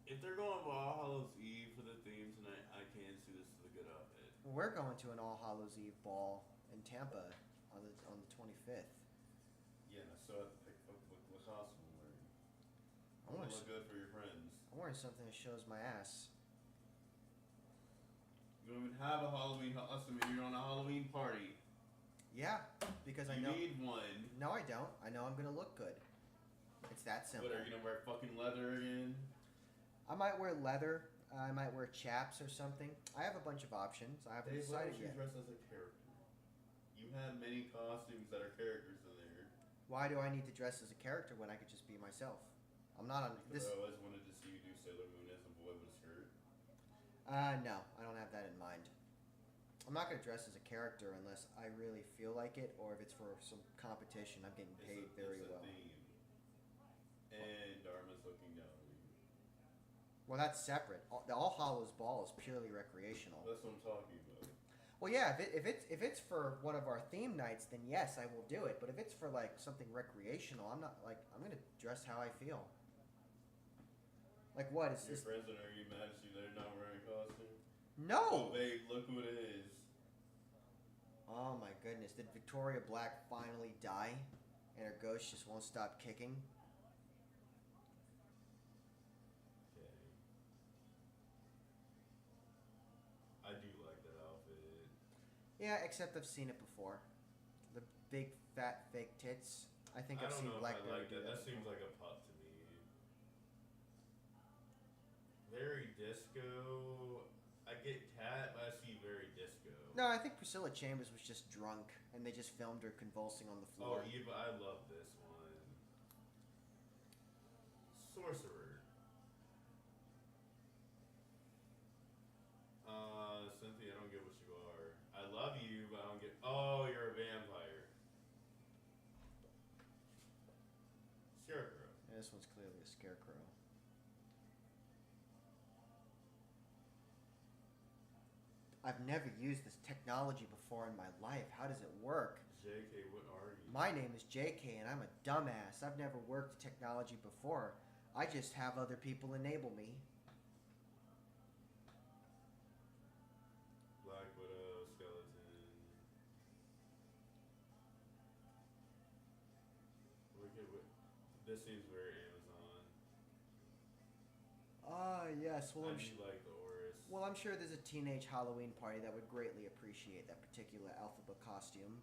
If they're going for All Hallows Eve for the theme tonight, I can see this as a good outfit. We're going to an All Hallows Eve ball in Tampa on the 25th. Yeah, I still have to pick what costume I'm wearing. I I want wanna to look good for your friends. I'm wearing something that shows my ass. You don't even have a Halloween costume and you're on a Halloween party. Yeah, because I You know. need one. No, I don't. I know I'm gonna look good. It's that simple. What, are you gonna wear fucking leather again? I might wear leather. I might wear chaps or something. I have a bunch of options. I haven't Dave, why decided don't you yet. dress as a character? You have many costumes that are characters in there. Why do I need to dress as a character when I could just be myself? I'm not on this. I always wanted to see you do Sailor Moon as a boy with a skirt. No, I don't have that in mind. I'm not gonna dress as a character unless I really feel like it, or if it's for some competition. I'm getting paid very it's a well. theme. And Dharma's looking down on you. Well, that's separate. The All Hallows Ball is purely recreational. That's what I'm talking about. Well, yeah, if it's for one of our theme nights, then yes, I will do it. But if it's for like something recreational, I'm not like I'm gonna dress how I feel. Like what is Your this? friends are you mad at you they're not wearing a costume? No. Oh, babe, look who it is. Oh my goodness! Did Victoria Black finally die, and her ghost just won't stop kicking? Okay. I do like that outfit. Yeah, except I've seen it before. The big fat fake tits. I think I I've don't seen know if Blackberry I like do that. that. That seems like a pup to me. Very disco. I get cat, but I see very disco. No, I think Priscilla Chambers was just drunk, and they just filmed her convulsing on the Oh, floor. Eva, I love this one. Sorcerer. Cynthia, I don't get what you are. I love you, but I don't get. Oh, you're a vampire. Scarecrow. Yeah, this one's clearly a scarecrow. I've never used this technology before in my life. How does it work? JK, what are you? My name is JK, and I'm a dumbass. I've never worked technology before. I just have other people enable me. Black Widow, skeleton. Look at what. This seems very Amazon. Ah, yes. How do you like the Oris? Well, I'm sure there's a teenage Halloween party that would greatly appreciate that particular alphabet costume.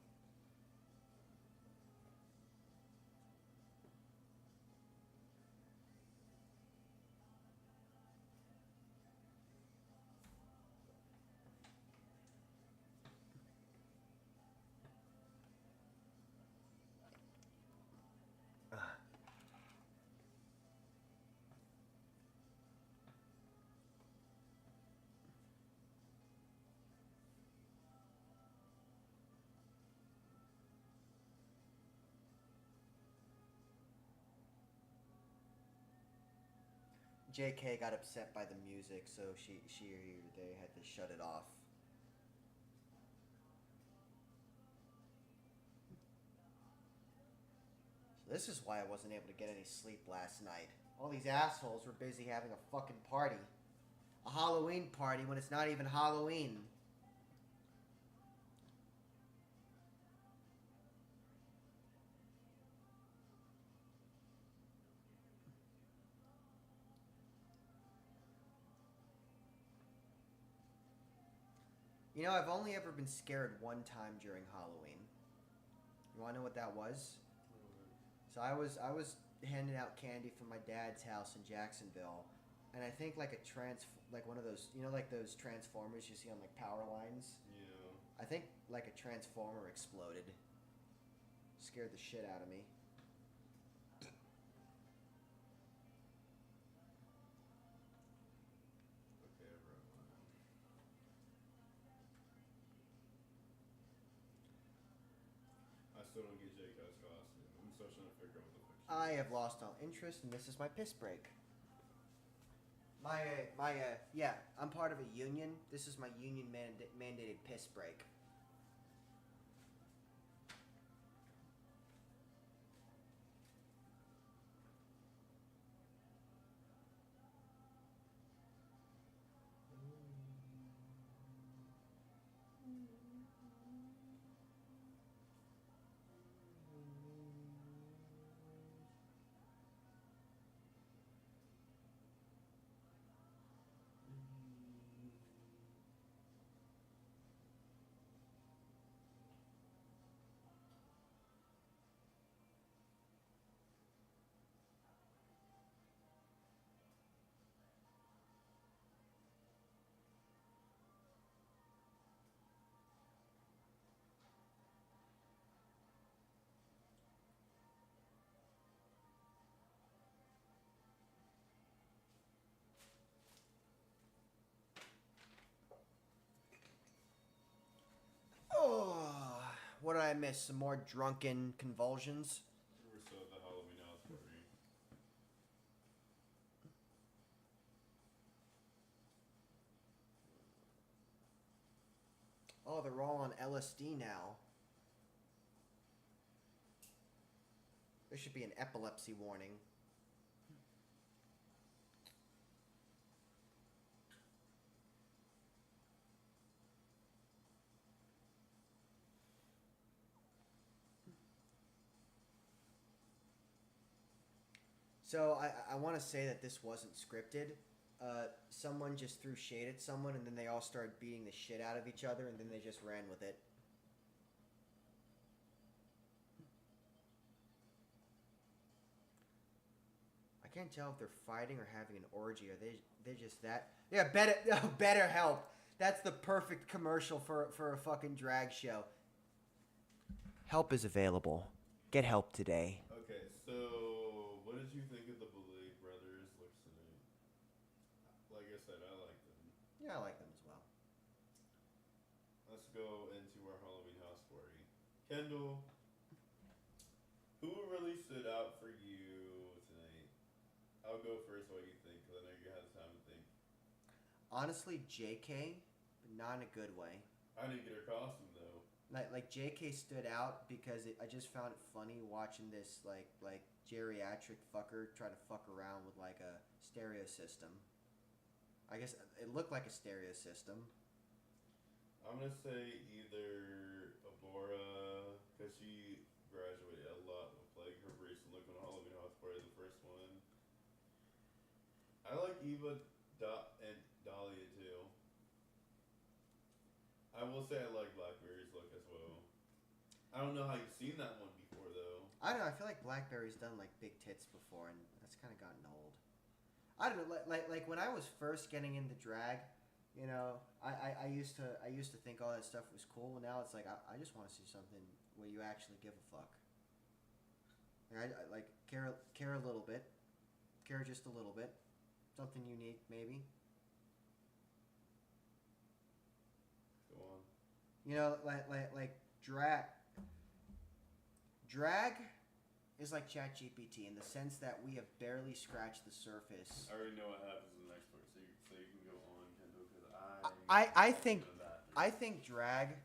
JK got upset by the music, so they had to shut it off. So this is why I wasn't able to get any sleep last night. All these assholes were busy having a fucking party. A Halloween party when it's not even Halloween. You know, I've only ever been scared one time during Halloween. You wanna know what that was? So I was handing out candy from my dad's house in Jacksonville, and I think like like one of those, you know, like those transformers you see on like power lines. Yeah. I think like a transformer exploded. Scared the shit out of me. Okay, I wrote one. I still don't get J.K.'s costume. I'm still trying to figure out what the fuck she I is. have lost all interest, and this is my piss break. Yeah, I'm part of a union. This is my union mandated piss break. Oh, what did I miss? Some more drunken convulsions? We're still at the Halloween house party. Oh, they're all on LSD now. There should be an epilepsy warning. So I want to say that this wasn't scripted. Someone just threw shade at someone, and then they all started beating the shit out of each other, and then they just ran with it. I can't tell if they're fighting or having an orgy. Are they just that? Yeah, better help. That's the perfect commercial for a fucking drag show. Help is available. Get help today. Okay, so what did you think of the Boulet Brothers looks tonight? Like I said, I like them. Yeah, I like them as well. Let's go into our Halloween house party. Kendall, who really stood out for you tonight? I'll go first. What you think? Because I know you had time to think. Honestly, JK, but not in a good way. I didn't get her costume though. Like JK stood out because I just found it funny watching this like geriatric fucker try to fuck around with like a stereo system. I guess it looked like a stereo system. I'm gonna say either Abora, because she graduated a lot with like her recent look on Halloween house party, the first one. I like Eva and Dahlia too. I will say I like Blackberry's look as well. I don't know how you've seen that one before though. I don't know. I feel like Blackberry's done like big tits before, and that's kind of gotten old. I don't know. Like when I was first getting into drag, you know, I used to think all that stuff was cool. And now it's like I just want to see something where you actually give a fuck. Like, I like care a little bit, care just a little bit, something unique maybe. Go on. You know, like drag is like ChatGPT in the sense that we have barely scratched the surface. I already know what happens in the next part, so you can go on, Kendall, because I think drag.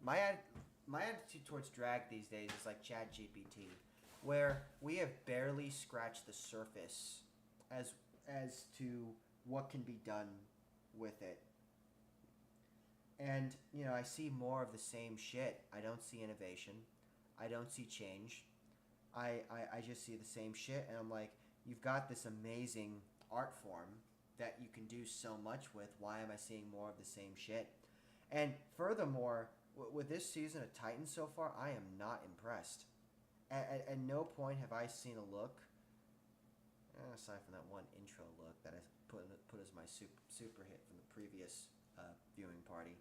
My attitude towards drag these days is like ChatGPT, where we have barely scratched the surface as to what can be done with it. And you know, I see more of the same shit. I don't see innovation. I don't see change. I just see the same shit, and I'm like, you've got this amazing art form that you can do so much with. Why am I seeing more of the same shit? And furthermore, with this season of Titans so far, I am not impressed. At no point have I seen a look, aside from that one intro look that I put as my super hit from the previous viewing party.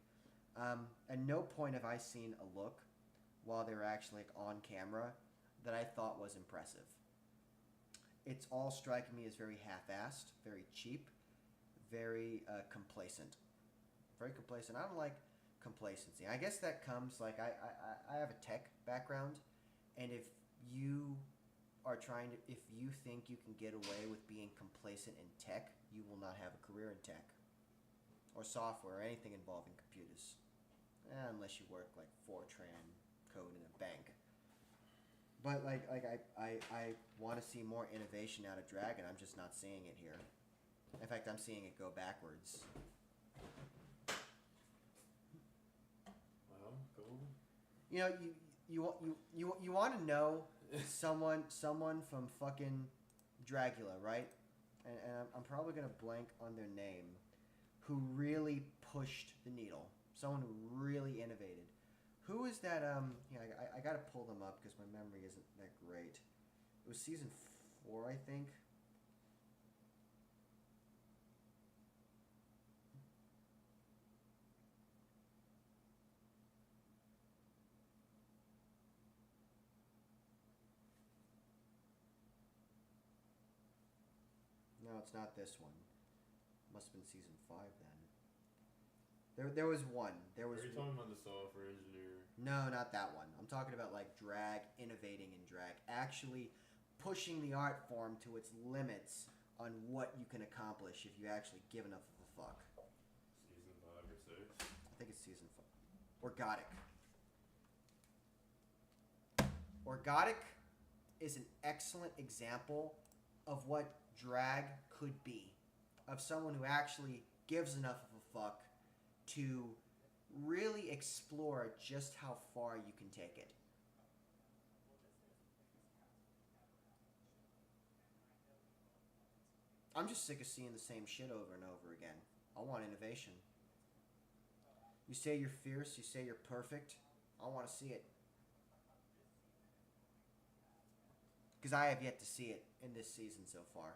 At no point have I seen a look while they were actually like on camera that I thought was impressive. It's all striking me as very half-assed, very cheap, very complacent. Very complacent. I don't like complacency. I guess that comes like I have a tech background, and if you think you can get away with being complacent in tech, you will not have a career in tech or software or anything involving computers, unless you work like Fortran code in a bank. But like I want to see more innovation out of drag, and I'm just not seeing it here. In fact, I'm seeing it go backwards. Well, cool. You know, you want to know someone from fucking Dragula, right? And I'm probably gonna blank on their name, who really pushed the needle. Someone who really innovated. Who is that? I gotta pull them up because my memory isn't that great. It was season 4, I think. No, it's not this one. Must have been season 5 then. There was one. There was. Are you talking about the software engineer? No, not that one. I'm talking about like drag, innovating in drag, actually pushing the art form to its limits on what you can accomplish if you actually give enough of a fuck. Season 5 or 6? I think it's season 5. Orgotic. Orgotic is an excellent example of what drag could be, of someone who actually gives enough of a fuck to really explore just how far you can take it. I'm just sick of seeing the same shit over and over again. I want innovation. You say you're fierce, you say you're perfect. I want to see it. Because I have yet to see it in this season so far.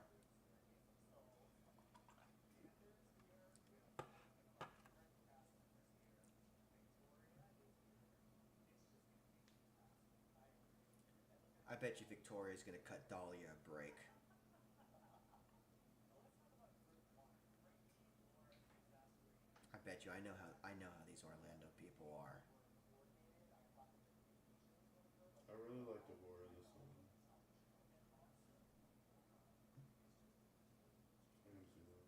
I bet you Victoria's going to cut Dahlia a break. I bet you. I know how these Orlando people are. I really like the horror in this one. I can see that.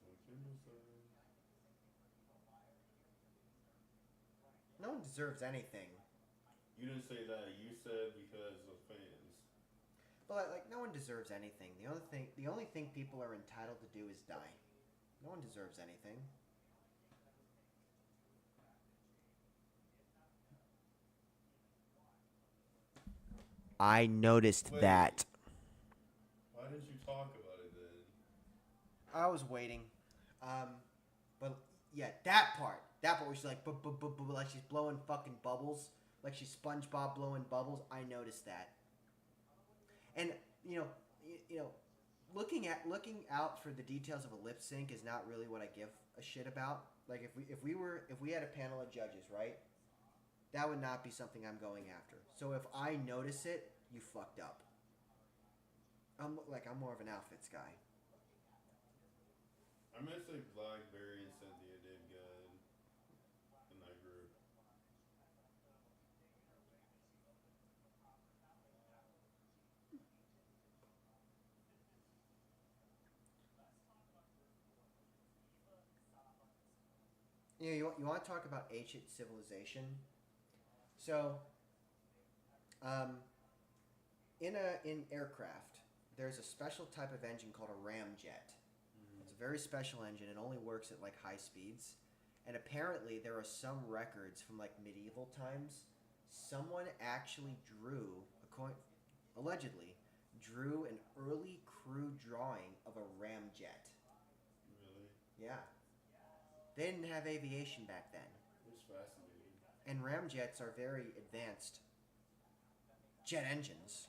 So Kendall said. No one deserves anything. You didn't say that. You said because of fans. But like no one deserves anything. The only thing people are entitled to do is die. No one deserves anything. I noticed Wait. that. Why didn't you talk about it then? I was waiting. But yeah, that part where she's like, like she's blowing fucking bubbles, like she's SpongeBob blowing bubbles. I noticed that. And you know, looking out for the details of a lip sync is not really what I give a shit about. Like if we had a panel of judges, right? That would not be something I'm going after. So if I notice it, you fucked up. I'm more of an outfits guy. I'm gonna say Blackberry and Cynthia did good in that group. You want to talk about ancient civilization? So, um, in aircraft, there's a special type of engine called a ramjet. It's a very special engine. It only works at like high speeds, and apparently there are some records from like medieval times. Someone actually allegedly drew an early crude drawing of a ramjet. Really? Yeah, they didn't have aviation back then. It's fascinating. And ramjets are very advanced jet engines.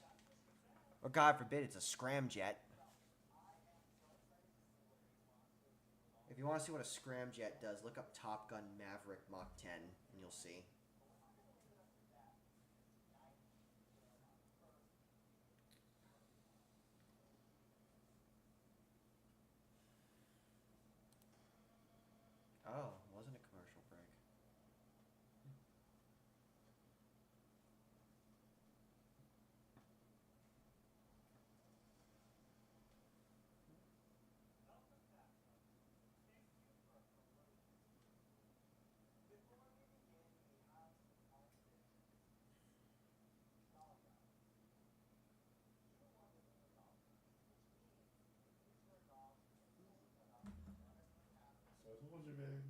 Or God forbid it's a scramjet. If you want to see what a scramjet does, look up Top Gun Maverick Mach 10 and you'll see. Oh, wasn't a commercial break. So I told you, babe.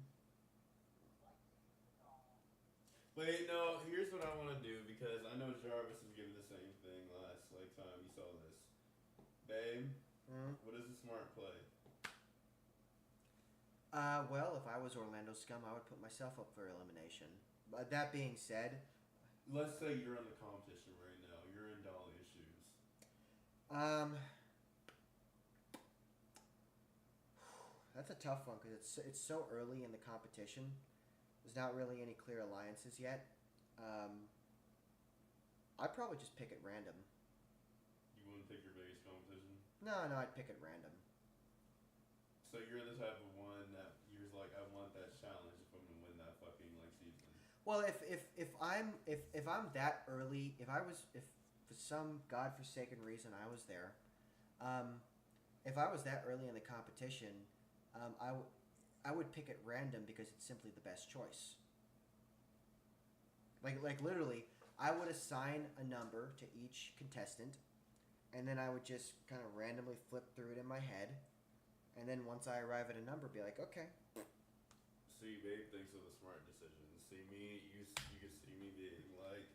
Wait, no. Here's what I want to do because I know Jarvis is giving the same thing last time you saw this. Babe, what is a smart play? Well, if I was Orlando Scum, I would put myself up for elimination. But that being said, Let's say you're in the competition right now. You're in Dahlia's shoes. That's a tough one because it's so early in the competition. There's not really any clear alliances yet. I'd probably just pick at random. You wouldn't pick your biggest competition? No, I'd pick at random. So you're the type of one that you're like, I want that challenge if I'm gonna win that fucking like season. Well, if I'm that early, if for some godforsaken reason I was there, if I was that early in the competition, I would pick at random because it's simply the best choice. Like literally, I would assign a number to each contestant, and then I would just kind of randomly flip through it in my head, and then once I arrive at a number, be like, okay. See, babe thinks of the smart decisions. See me, you can see me being like,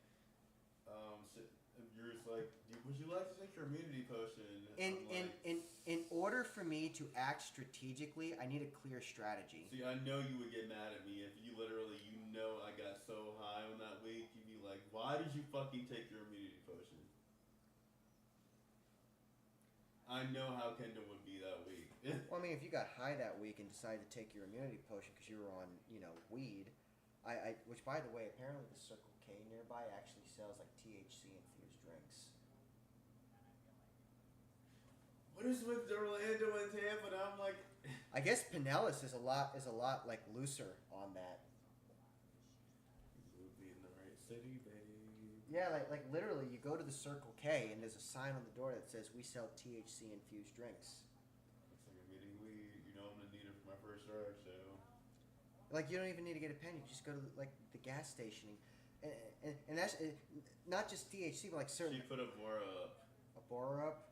you're just like, would you like to take your immunity potion? In order for me to act strategically, I need a clear strategy. See, I know you would get mad at me if you literally, I got so high on that week, you'd be like, why did you fucking take your immunity potion? I know how Kendall would be that week. Well, I mean, if you got high that week and decided to take your immunity potion because you were on, weed, which by the way, apparently the Circle K nearby actually sells like THC infused drinks. What is with Orlando and Tampa? And I'm like, I guess Pinellas is a lot like looser on that. We'll be in the right city, baby. Yeah, like literally, you go to the Circle K and there's a sign on the door that says we sell THC infused drinks. Looks like I'm getting weed. I'm gonna need it for my first drive show. Like, you don't even need to get a pen. You just go to like the gas station, and that's not just THC, but like certain. She put a Bora up. A Bora up.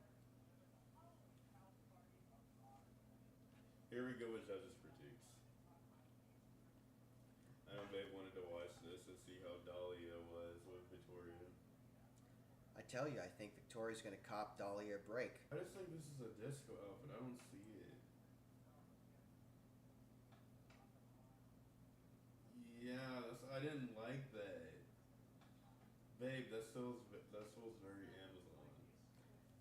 Here we go with judges' critiques. I know Babe wanted to watch this and see how Dahlia was with Victoria. I tell you, I think Victoria's gonna cop Dahlia a break. I just think this is a disco outfit. I don't see it. Yeah, I didn't like that. Babe, that feels very Amazon.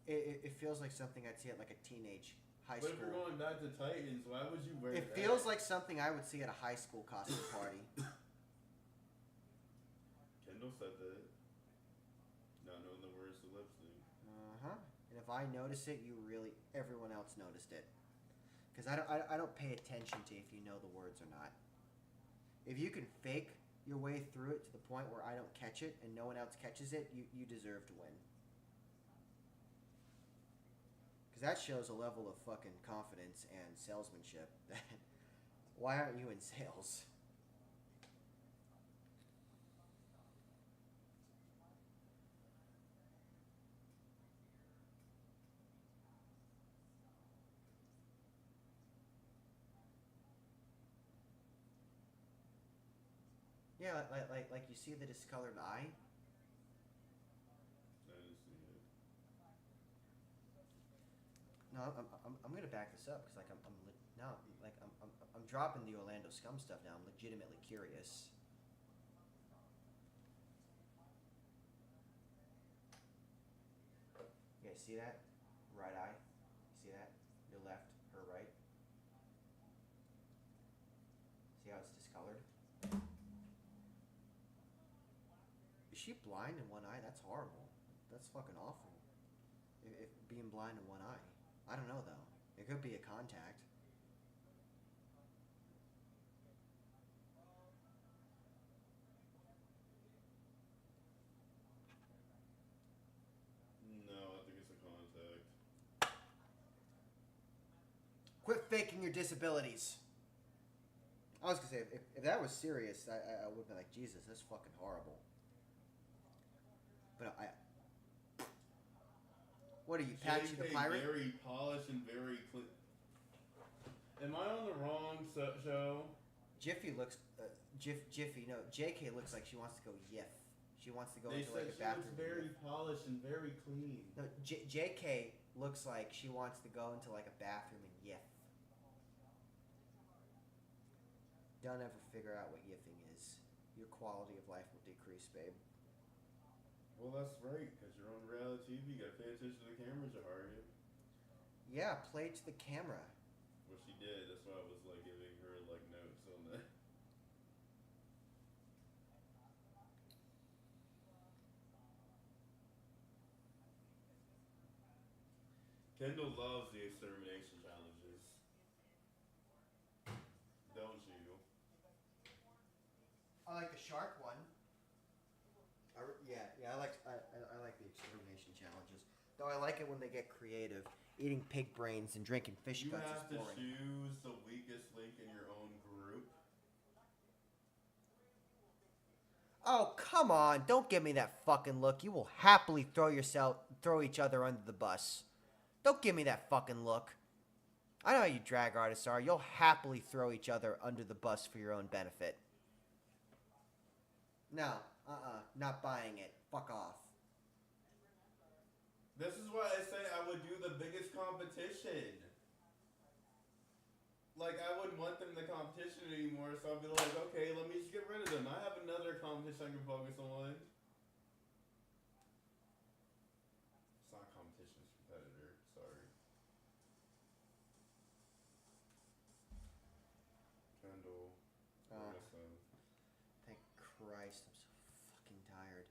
It feels like something I'd see at like a teenage high But school. if you're going back to Titans, why would you wear that? It feels like something I would see at a high school costume party. Kendall said that. Not knowing the words to lip sync. And if I notice it, everyone else noticed it. Because I don't pay attention to if you know the words or not. If you can fake your way through it to the point where I don't catch it and no one else catches it, you deserve to win. Because that shows a level of fucking confidence and salesmanship. Why aren't you in sales? Yeah, like you see the discolored eye. I didn't see it. No, I'm gonna back this up because like I'm dropping the Orlando Scum stuff now. I'm legitimately curious. You guys see that? Right eye. You see that? Your left, her right. See how it's discolored? Is she blind in one eye? That's horrible. That's fucking awful. If being blind in one eye. I don't know though. It could be a contact. No, I think it's a contact. Quit faking your disabilities. I was gonna say, if that was serious, I would be like, Jesus, that's fucking horrible. But what are you, Patchy the Pirate? Very polished and very clean. Am I on the wrong show? Jiffy looks, Jiffy, no, JK looks like she wants to go yiff. She wants to go They into said like a she bathroom. looks very polished and very clean. No, JK looks like she wants to go into like a bathroom and yiff. Don't ever figure out what yiffing is. Your quality of life will decrease, babe. Well, that's right, because you're on reality TV. You gotta pay attention to the cameras, are you? Yeah, play to the camera. Well, she did. That's why I was like giving her like notes on that. Kendall loves the extermination challenges. Don't you? I like the shark one. I like the extermination challenges. Though I like it when they get creative, eating pig brains and drinking fish You guts have is to boring. choose the weakest link in your own group. Oh, come on! Don't give me that fucking look. You will happily throw each other under the bus. Don't give me that fucking look. I know how you drag artists are. You'll happily throw each other under the bus for your own benefit. No, not buying it. Fuck off. This is why I say I would do the biggest competition. Like, I wouldn't want them in the competition anymore, so I'd be like, okay, let me just get rid of them. I have another competition I can focus on. It's not competition, it's competitor. Sorry. Kendall. Thank Christ, I'm so fucking tired.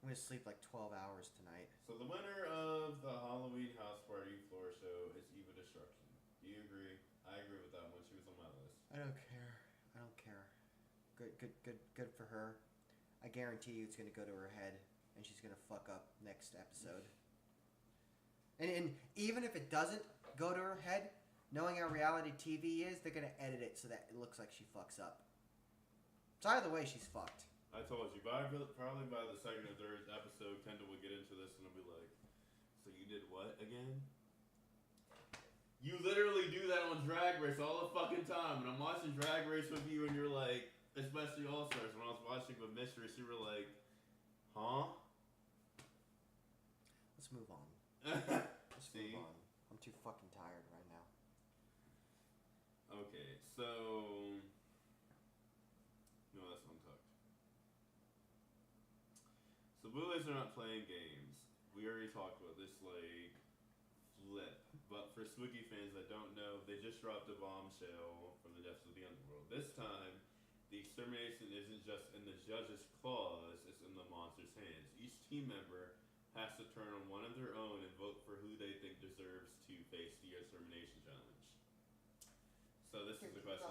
I'm gonna sleep like 12 hours tonight. So the winner of the Halloween house party floor show is Eva Destruction. Do you agree? I agree with that one. She was on my list. I don't care. I don't care. Good for her. I guarantee you it's gonna go to her head, and she's gonna fuck up next episode. And even if it doesn't go to her head, knowing how reality TV is, they're gonna edit it so that it looks like she fucks up. So either way, she's fucked. I told you, probably by the second or third episode, Kendall will get into this and he'll be like, "So you did what again?" You literally do that on Drag Race all the fucking time. And I'm watching Drag Race with you, and you're like, especially All Stars. When I was watching with Mistress, you were like, "Huh?" Let's move on. Let's move on. I'm too fucking tired right now. Okay, so no, that's untucked. So Boulets are not playing games. We already talked about this, like, flip. But for spooky fans that don't know, they just dropped a bombshell from the depths of the underworld. This time, the extermination isn't just in the judge's claws, it's in the monster's hands. Each team member has to turn on one of their own and vote for who they think deserves to face the extermination challenge. So this is the question.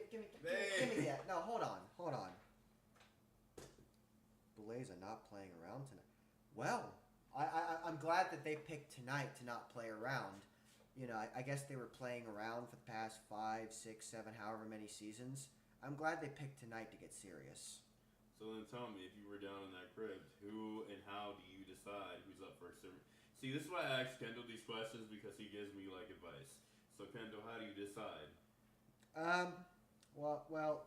Give me that. No, hold on. Boulets are not playing around tonight. Well, I'm glad that they picked tonight to not play around. You know, I guess they were playing around for the past 5, 6, 7, however many seasons. I'm glad they picked tonight to get serious. So then tell me, if you were down in that crypt, who and how do you decide who's up for extermination? See, this is why I ask Kendall these questions, because he gives me, like, advice. So Kendall, how do you decide? Well,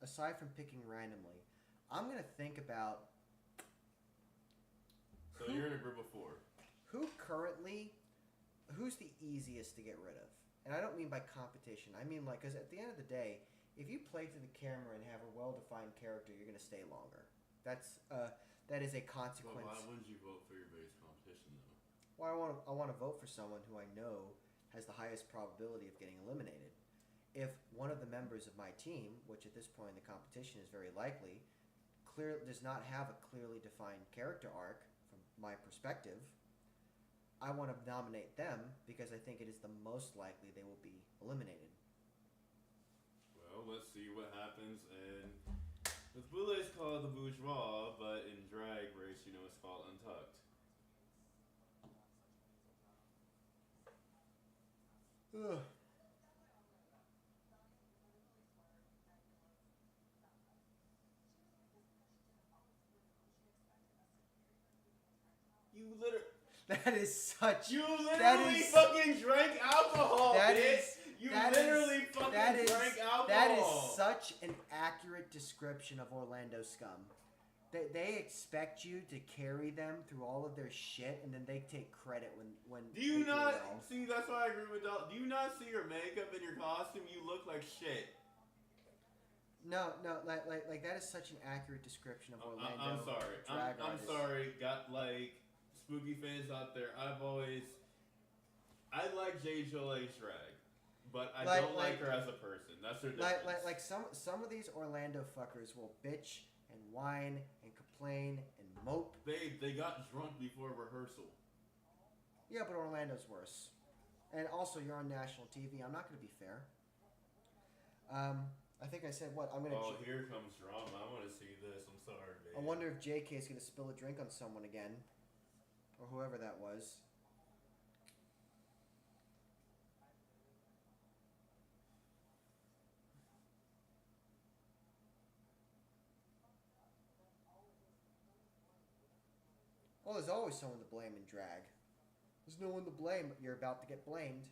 aside from picking randomly, I'm gonna think about. So you're in a group of 4. Who's the easiest to get rid of? And I don't mean by competition. I mean, like, because at the end of the day, if you play to the camera and have a well-defined character, you're gonna stay longer. That is a consequence. Well, why wouldn't you vote for your base competition though? Well, I want to vote for someone who I know has the highest probability of getting eliminated. If one of the members of my team, which at this point in the competition is very likely, does not have a clearly defined character arc from my perspective, I want to nominate them because I think it is the most likely they will be eliminated. Well, let's see what happens. And with Boulet, it's called the Bourgeois, but in Drag Race, you know, it's called Untucked. Ugh. You literally. That is such. You literally fucking drank alcohol, bitch. You literally fucking drank alcohol. That is such an accurate description of Orlando scum. They expect you to carry them through all of their shit, and then they take credit when. Do you not see? That's why I agree with Doll. Do you not see your makeup and your costume? You look like shit. No, like that is such an accurate description of Orlando. I'm sorry. I'm sorry. Got like spooky fans out there. I like J. Jole's drag, but I don't like her as a person. That's her difference. Like some of these Orlando fuckers will bitch and whine and complain and mope. Babe, they got drunk before rehearsal. Yeah, but Orlando's worse. And also, you're on national TV. I'm not going to be fair. I think I said what? I'm going to... Oh, here comes drama. I want to see this. I'm sorry, babe. I wonder if JK is going to spill a drink on someone again. Or whoever that was. Well, there's always someone to blame in drag. There's no one to blame, but you're about to get blamed.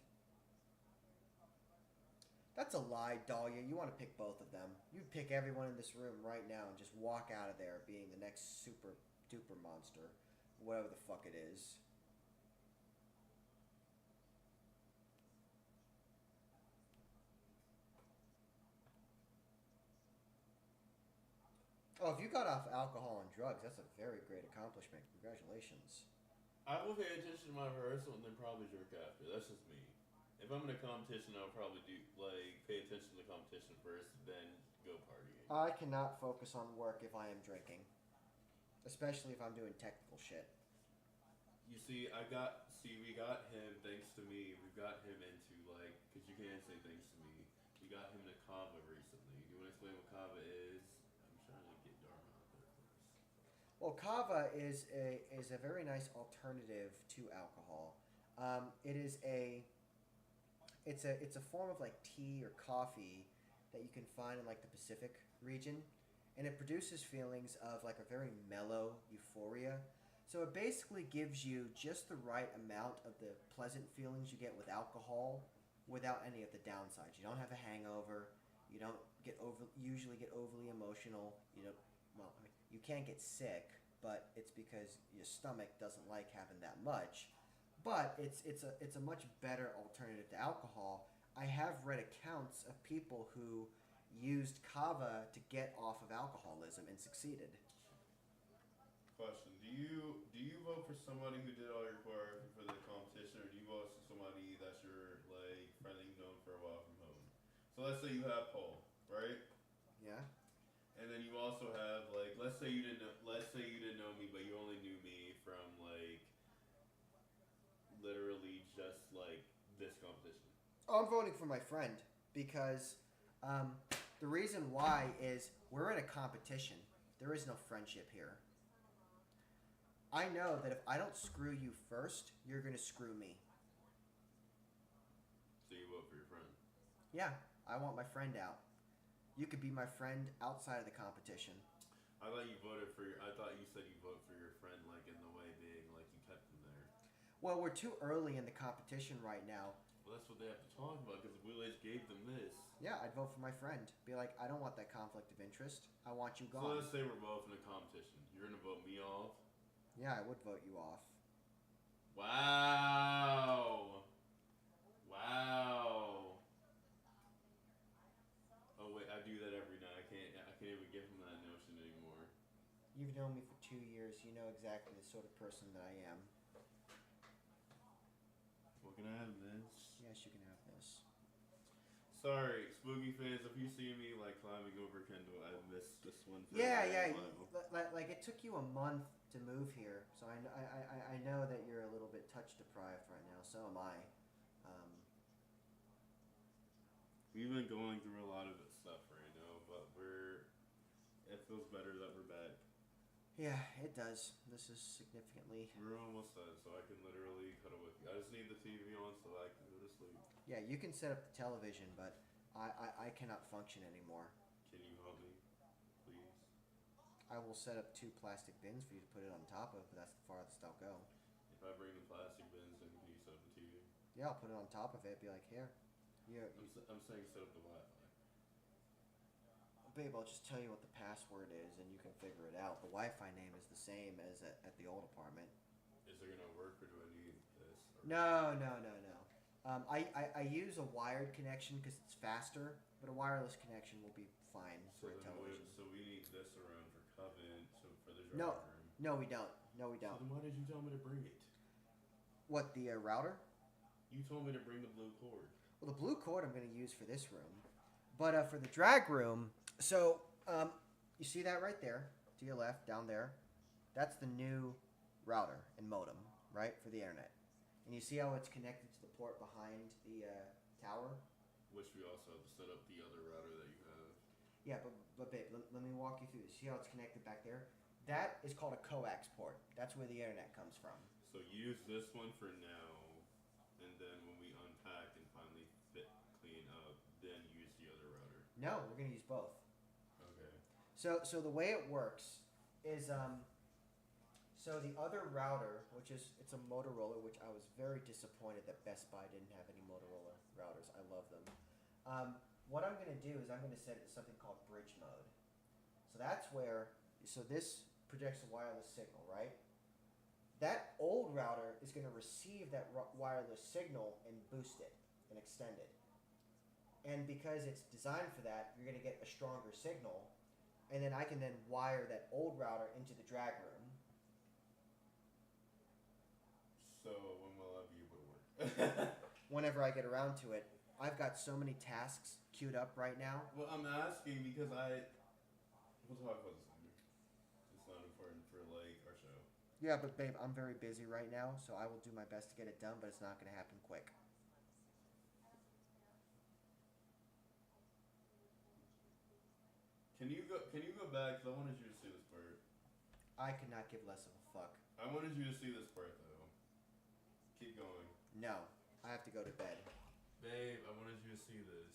That's a lie, Dahlia. You want to pick both of them. You'd pick everyone in this room right now and just walk out of there being the next super duper monster. Whatever the fuck it is. Oh, if you got off alcohol and drugs, that's a very great accomplishment. Congratulations. I will pay attention to my rehearsal and then probably drink after. That's just me. If I'm in a competition, I'll probably pay attention to the competition first, then go partying. I cannot focus on work if I am drinking. Especially if I'm doing technical shit. You see, we got him, thanks to me, we got him into, because you can't say thanks to me, we got him to Kava recently. Do you want to explain what Kava is? I'm trying to get Dharma out there first. Well, Kava is a very nice alternative to alcohol. It's a form of like tea or coffee that you can find in like the Pacific region, and it produces feelings of like a very mellow euphoria. So it basically gives you just the right amount of the pleasant feelings you get with alcohol without any of the downsides. You don't have a hangover. You don't usually get overly emotional. You don't, well, I mean, you can't get sick, but it's because your stomach doesn't like having that much. But it's a much better alternative to alcohol. I have read accounts of people who used kava to get off of alcoholism and succeeded. Question: do you vote for somebody who did all your choreography for the competition, or do you vote for somebody that's your like friend that you've known for a while from home? So let's say you have Paul, right? Yeah. And then you also have like let's say you didn't know me, but you only knew me from like literally just like this competition. Oh, I'm voting for my friend because the reason why is we're in a competition. There is no friendship here. I know that if I don't screw you first, you're going to screw me. So you vote for your friend? Yeah, I want my friend out. You could be my friend outside of the competition. I thought you voted for your. I thought you said you vote for your friend, like in the way being like you kept him there. Well, we're too early in the competition right now. Well, that's what they have to talk about because Boulet gave them this. Yeah, I'd vote for my friend. Be like, I don't want that conflict of interest. I want you So gone. let's say we're both in a competition. You're gonna vote me off. Yeah, I would vote you off. Wow. Wow. Oh wait, I do that every night. I can't even give him that notion anymore. You've known me for 2 years. You know exactly the sort of person that I am. What can I have this? Yes, you can have this. Sorry, spooky fans. If you see me like climbing over Kendall, I missed this one. Yeah. Like it took you a month to move here, so I know that you're a little bit touch deprived right now. So am I. We've been going through a lot of stuff right now, but it feels better that we're back. Yeah, it does. This is significantly. We're almost done, so I can literally cuddle with you. I just need the TV on so I can go to sleep. Yeah, you can set up the television, but I cannot function anymore. Can you help me, please? I will set up 2 plastic bins for you to put it on top of, but that's the farthest I'll go. If I bring the plastic bins, then can you set up the TV? Yeah, I'll put it on top of it. Be like, here. I'm saying set up the Wi-Fi. Babe, I'll just tell you what the password is, and you can figure it out. The Wi-Fi name is the same as at the old apartment. Is it gonna work, or do I need this? No. I use a wired connection because it's faster, but a wireless connection will be fine for a television. So we need this around for Coven, so for the No, drawing room. no, we don't. No, we So don't. then why did you tell me to bring it? What, the router? You told me to bring the blue cord. Well, the blue cord I'm going to use for this room. But for the drag room, so you see that right there to your left, down there? That's the new router and modem, right, for the internet. And you see how it's connected to the port behind the tower? Which we also have to set up the other router that you have. Yeah, but babe, let me walk you through this. See how it's connected back there? That is called a coax port. That's where the internet comes from. So use this one for now, and then when we unpack and finally clean up, then use the other router. No, we're gonna use both. Okay. So the way it works is so the other router, it's a Motorola, which I was very disappointed that Best Buy didn't have any Motorola routers. I love them. What I'm gonna do is I'm gonna set it to something called bridge mode. So that's where this projects a wireless signal, right? That old router is going to receive that wireless signal and boost it and extend it. And because it's designed for that, you're going to get a stronger signal. And then I can then wire that old router into the drag room. So when will I be able to work? Whenever I get around to it. I've got so many tasks queued up right now. Well, I'm asking because we'll talk about this later. It's not important for like our show. Yeah, but babe, I'm very busy right now, so I will do my best to get it done, but it's not going to happen quick. Can you go back? Cause I wanted you to see this part. I could not give less of a fuck. I wanted you to see this part though. Keep going. No, I have to go to bed. Babe, I wanted you to see this.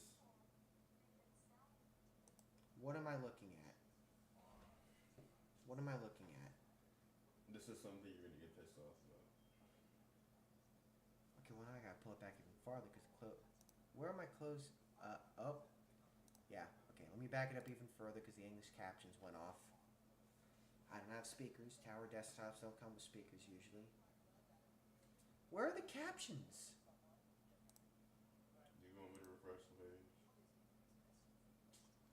What am I looking at? am I looking at? This is something you're gonna get pissed off about. Okay, well now I gotta pull it back even farther because where are my clothes? Oh. Yeah, okay, let me back it up even further because the English captions went off. I don't have speakers. Tower desktops don't come with speakers usually. Where are the captions? Do you want me to refresh the page?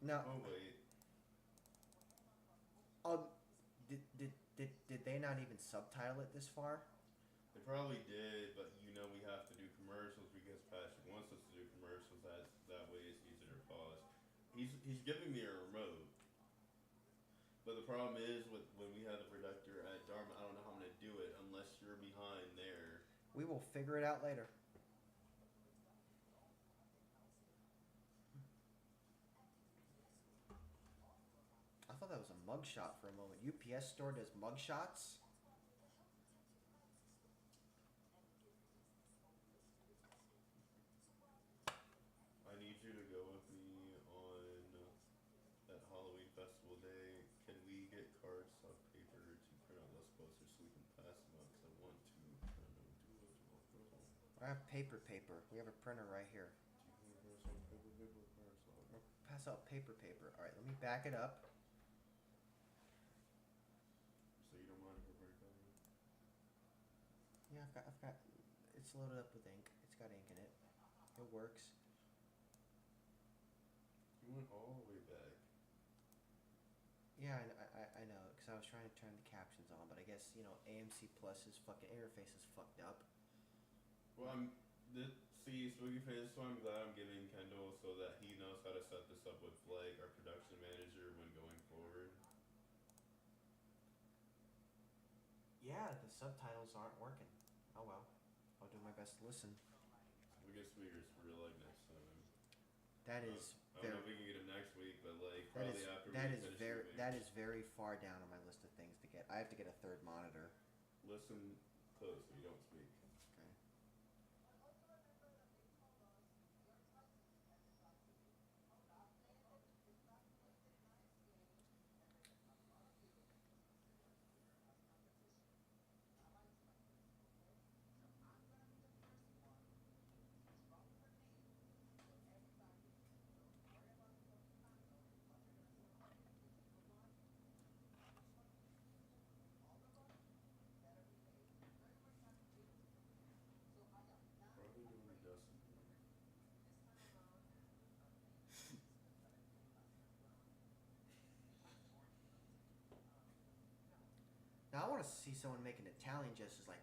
No. Oh, wait. Oh, did they not even subtitle it this far? They probably did, but you know we have to do commercials because Patrick wants us to do commercials. That way it's easier to pause. He's giving me a remote. But the problem is when we had the projector at Dharma, I don't know how I'm going to do it unless you're behind there. We will figure it out later. I thought that was a mugshot for a moment. UPS store does mugshots? I need you to go with me on that Halloween festival day. Can we get cards of paper to print out less posters so we can pass them out? Because I want to kind of do it. I have paper. We have a printer right here. Do you want to pass out paper cards? Pass out paper. Alright, let me back it up. So you don't mind if I break that? Yeah, I've got, it's loaded up with ink. It's got ink in it. It works. You went all the way back. Yeah, I know, because I was trying to turn the captions on, but I guess, you know, AMC Plus's fucking interface is fucked up. Well, Spooky Face, so I'm glad I'm giving Kendall so that he knows how to set this up with, like, our production manager when going forward. Yeah, the subtitles aren't working. Oh well. I'll do my best to listen. We'll get speakers for real like next time. That is I don't know if we can get them next week, but like that probably is after that we is finish very moving. that is very far down on my list of things to get. I have to get a third monitor. Listen close so you don't speak. Okay. Probably doing Dustin. Now I want to see someone make an Italian gestures like.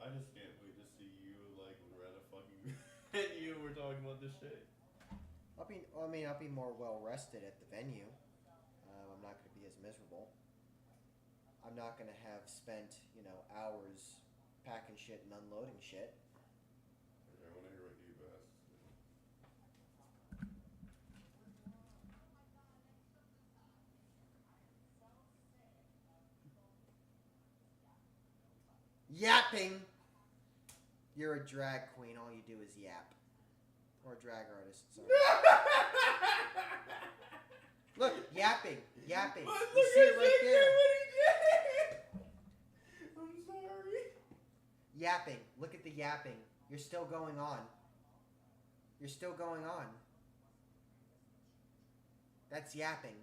I just can't wait to see you like when we're at a fucking venue we're talking about this shit. I'll be more well rested at the venue. I'm not going to be as miserable. I'm not going to have spent, you know, hours packing shit and unloading shit. Okay, I want to hear what you best. Yapping! You're a drag queen, all you do is yap. Or a drag artist, sorry. Look, yapping. But You see it right there. I'm sorry. Yapping. Look at the yapping. You're still going on. That's yapping.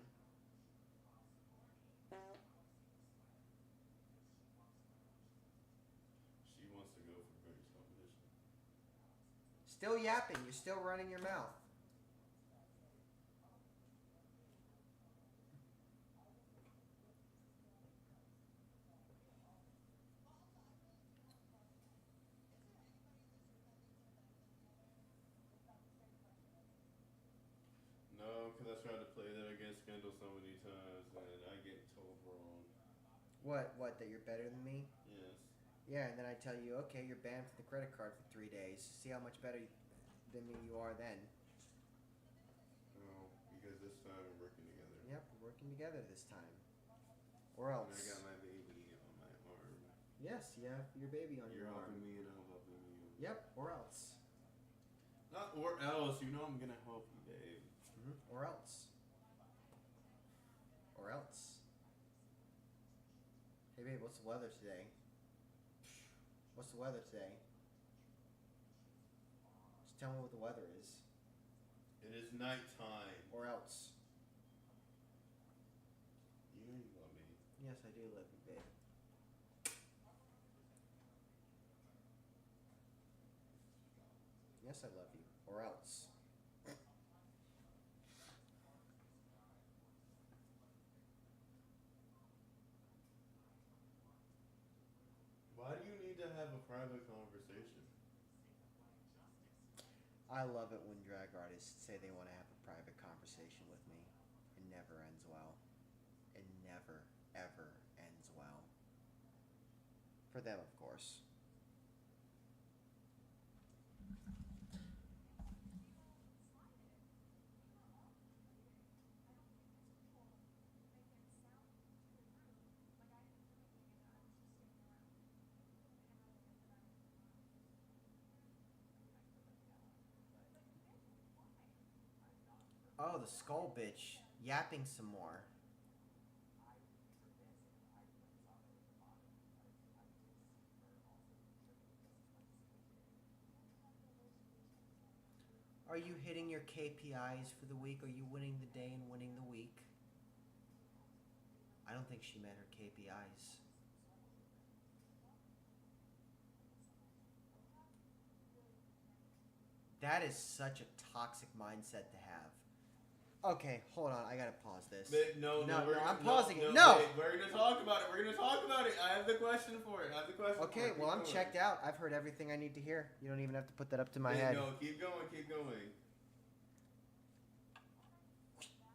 She wants to go for British competition. Still yapping. You're still running your mouth. No, because I tried to play that against Kendall so many times and I get told wrong. What? That you're better than me? Yes. Yeah, and then I tell you, okay, you're banned from the credit card for 3 days. See how much better than me you are then. No, because this time we're working together. Yep, we're working together this time. Or else. And I got my baby on my arm. Yes, you have your baby on You're your arm. helping me and I'm helping you. Yep, or else. Not or else, you know I'm gonna help you, babe. Or else. Or else. Hey babe, what's the weather today? What's the weather today? Just tell me what the weather is. It is nighttime. Or else. You know you love me. Yes, I do love you, babe. Yes, I love you. Or else. Why do you need to have a private conversation? I love it when drag artists say they want to have a private conversation with me. It never ends well. It never, ever ends well. For them, of course. Oh, the skull bitch. Yapping some more. Are you hitting your KPIs for the week? Are you winning the day and winning the week? I don't think she met her KPIs. That is such a toxic mindset to have. Okay, hold on. I gotta pause this. No, I'm pausing it. No! Wait, we're gonna talk about it. We're gonna talk about it. I have the question for it. Okay, well, I'm checked out. I've heard everything I need to hear. You don't even have to put that up to my head. No, keep going.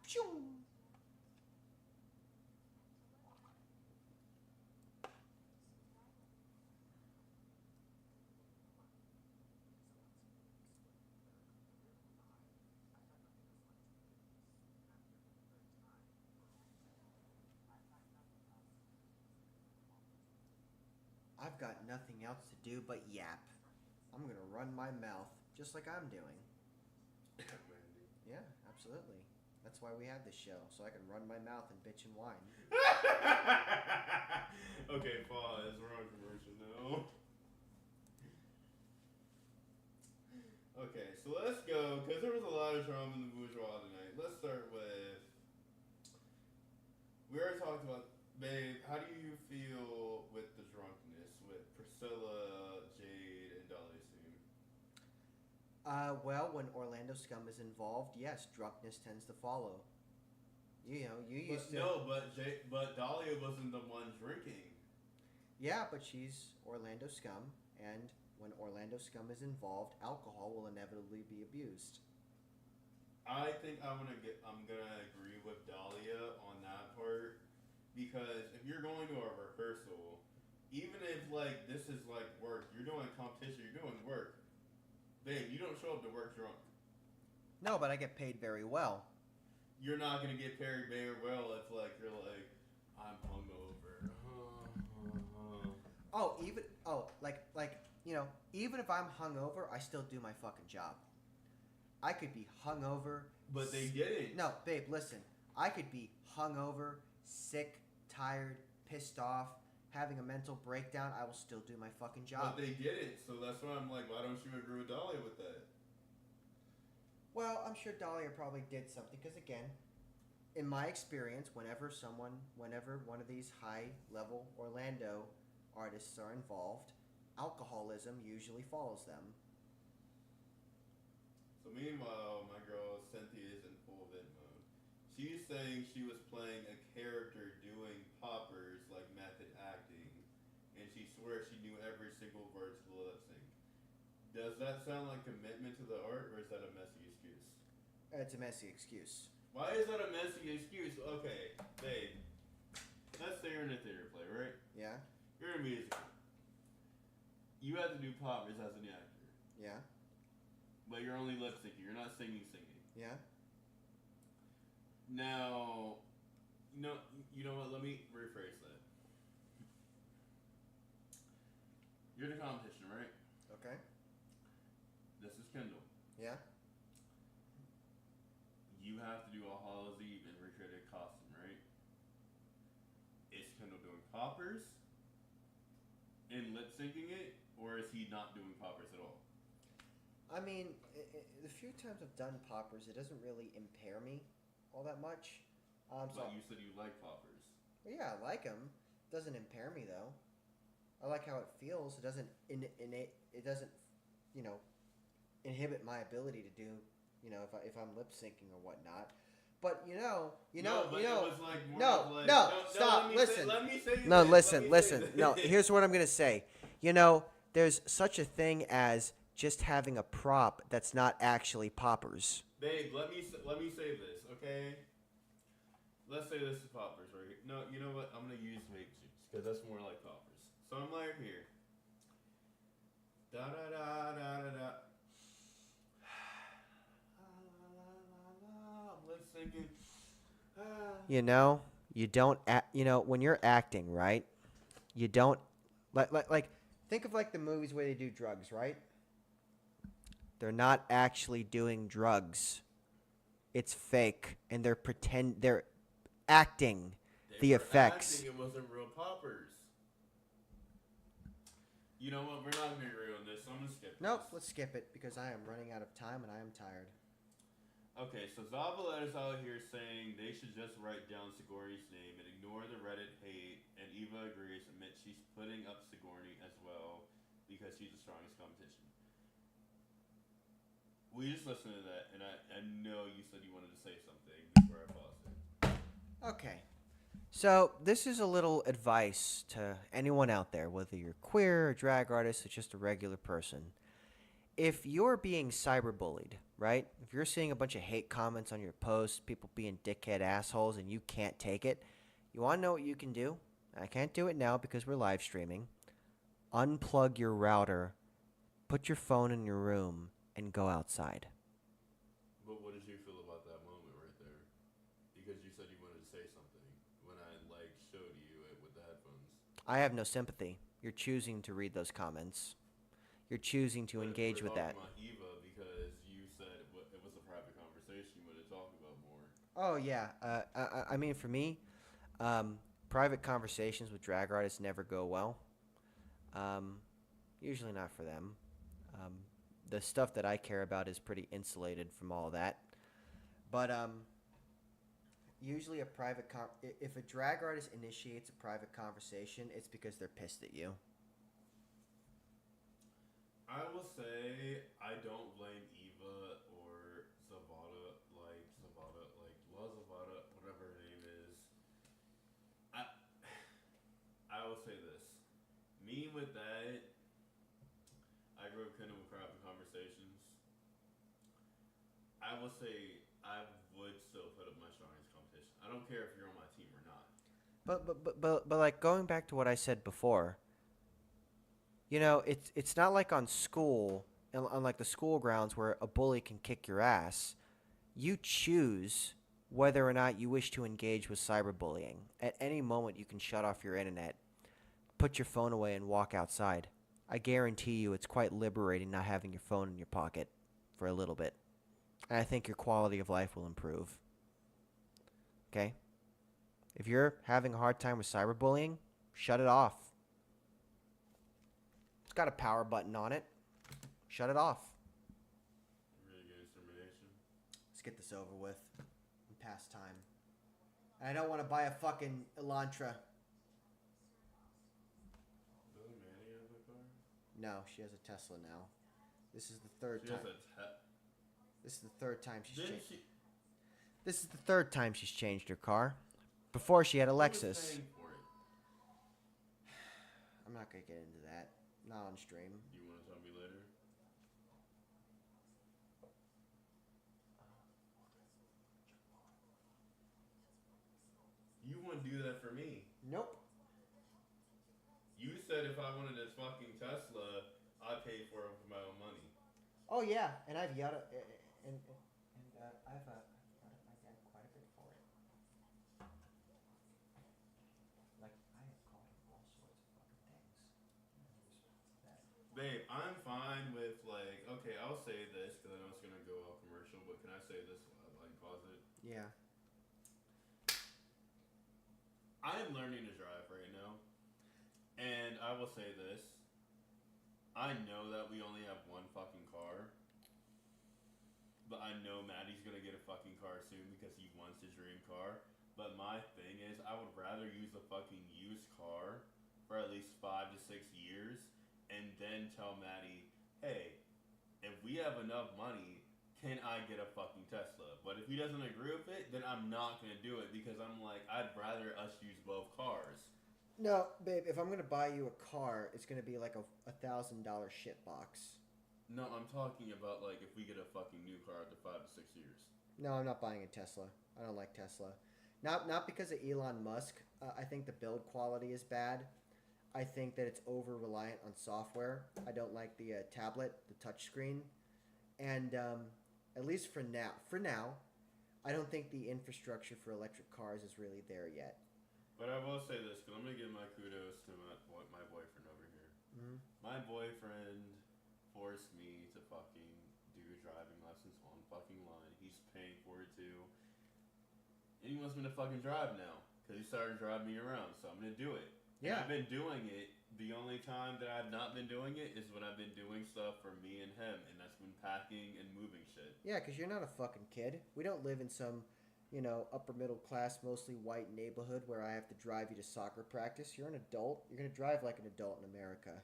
Phew. I've got nothing else to do but yap. I'm gonna run my mouth just like I'm doing. Yeah, absolutely. That's why we have this show, so I can run my mouth and bitch and whine. Okay, pause. We're on commercial now. Okay, so let's go, because there was a lot of drama in the bourgeois tonight. Let's start with... We already talked about... Babe, how do you feel with the drunkenness with Priscilla, Jade, and Dolly Soon? Well, when Orlando Scum is involved, yes, drunkenness tends to follow. You know, you used to... No, but Dahlia wasn't the one drinking. Yeah, but she's Orlando Scum, and when Orlando Scum is involved, alcohol will inevitably be abused. I think I'm gonna agree with Dahlia on that part, because if you're going to a rehearsal, even if like this is like work, you're doing competition, you're doing work. Babe, you don't show up to work drunk. No, but I get paid very well. You're not gonna get paid very well if like you're like, I'm hungover. Even if I'm hungover, I still do my fucking job. I could be hungover. But they didn't. No, babe, listen. I could be hungover, sick, tired, pissed off, having a mental breakdown. I will still do my fucking job. But they didn't, so that's why I'm like, why don't you agree with Dahlia with that? Well, I'm sure Dahlia probably did something, because again, in my experience, whenever one of these high-level Orlando artists are involved, alcoholism usually follows them. So meanwhile, my girl Cynthia is in full vent mode. She's saying she was playing a character doing poppers like method acting, and she swears she knew every single word to the lip sync. Does that sound like commitment to the art, or is that a messy excuse? It's a messy excuse. Why is that a messy excuse? Okay, babe. Let's say you're in a theater play, right? Yeah? You're in a musical. You have to do poppers as an actor. Yeah? But you're only lip syncing. You're not singing. Yeah? Now, you know what? Let me rephrase that. You're in a competition, right? Okay. This is Kendall. Yeah? You have to do a Hallows Eve and recreated costume, right? Is Kendall doing poppers and lip syncing it, or is he not doing poppers at all? I mean, the few times I've done poppers, it doesn't really impair me all that much. But you said you like poppers. Well, yeah, I like them. It doesn't impair me though. I like how it feels. It doesn't it doesn't, you know, inhibit my ability to do, you know, if I'm lip syncing or whatnot. But it was like stop. Listen. Let me say No, this. listen. No, here's what I'm gonna say. There's such a thing as just having a prop that's not actually poppers. Babe, let me say this, okay? Let's say this is poppers right here. No, you know what? I'm gonna use vape juice because that's more like poppers. So I'm right here. Da da da da da da. I'm lip syncing. You don't when you're acting, right? You don't like think of like the movies where they do drugs, right? They're not actually doing drugs. It's fake, and they're acting the effects. Acting, it wasn't real poppers. You know what? We're not gonna agree on this, so I'm gonna skip. Nope, let's skip it because I am running out of time and I am tired. Okay, so Zavala is out here saying they should just write down Sigourney's name and ignore the Reddit hate, and Eva agrees, admits she's putting up Sigourney as well because she's the strongest competition. We just listened to that, and I know you said you wanted to say something before I paused it. Okay. So this is a little advice to anyone out there, whether you're queer, a drag artist, or just a regular person. If you're being cyberbullied, right? If you're seeing a bunch of hate comments on your posts, people being dickhead assholes, and you can't take it, you want to know what you can do? I can't do it now because we're live streaming. Unplug your router, put your phone in your room, and go outside. But what did you feel about that moment right there? Because you said you wanted to say something when I showed you it with the headphones. I have no sympathy. You're choosing to read those comments. You're choosing to engage with that. About Eva because you said it was a private conversation you wanted to talk about more. Oh yeah. I mean, for me, private conversations with drag artists never go well. Usually not for them. The stuff that I care about is pretty insulated from all that. But usually if a drag artist initiates a private conversation, it's because they're pissed at you. I will say I don't blame Eva or Zavada, La Zavada, whatever her name is. I will say this. Me with that, I grew up kind of with private conversations. I will say I would still put up my strongest competition. I don't care if you're on my team or not. But like going back to what I said before, it's not like on like the school grounds where a bully can kick your ass. You choose whether or not you wish to engage with cyberbullying. At any moment, you can shut off your internet, put your phone away, and walk outside. I guarantee you it's quite liberating not having your phone in your pocket for a little bit. And I think your quality of life will improve. Okay? If you're having a hard time with cyberbullying, shut it off. It's got a power button on it. Shut it off. Really good determination. Let's get this over with. And pass time. I don't want to buy a fucking Elantra. Does Manny have a car? No, she has a Tesla now. This is the third She time. has This is the third time she's Didn't changed. she? This is the third time she's changed her car. Before she had a Who was Lexus. paying for it? I'm not gonna get into that. Not on stream. Do you want to tell me later? You wouldn't do that for me. Nope. You said if I wanted this fucking Tesla, I'd pay for it with my own money. Oh yeah, and I've yelled and I've yelled at my dad quite a bit for it. Like I have called him all sorts of fucking things. Babe, I'm fine with okay, I'll say this because I know it's gonna go off commercial, but can I say this while I pause it? Yeah. I am learning to drive right now, and I will say this. I know that we only have one fucking car, but I know Maddie's gonna get a fucking car soon because he wants his dream car. But my thing is, I would rather use a fucking used car for at least 5 to 6 years, and then tell Maddie, hey, if we have enough money, can I get a fucking Tesla? But if he doesn't agree with it, then I'm not gonna do it because I'm like, I'd rather us use both cars. No, babe, if I'm gonna buy you a car, it's gonna be like a $1,000 shit box. No, I'm talking about like if we get a fucking new car after 5 to 6 years. No, I'm not buying a Tesla. I don't like Tesla. Not because of Elon Musk. I think the build quality is bad. I think that it's over reliant on software. I don't like the tablet, the touchscreen, and at least for now, I don't think the infrastructure for electric cars is really there yet. But I will say this, because I'm going to give my kudos to my boyfriend over here. Mm-hmm. My boyfriend forced me to fucking do driving lessons on fucking line. He's paying for it too. And he wants me to fucking drive now. Because he started driving me around, so I'm going to do it. Yeah. And I've been doing it. The only time that I've not been doing it is when I've been doing stuff for me and him. And that's been packing and moving shit. Yeah, because you're not a fucking kid. We don't live in some... upper middle class, mostly white neighborhood where I have to drive you to soccer practice. You're an adult. You're going to drive like an adult in America.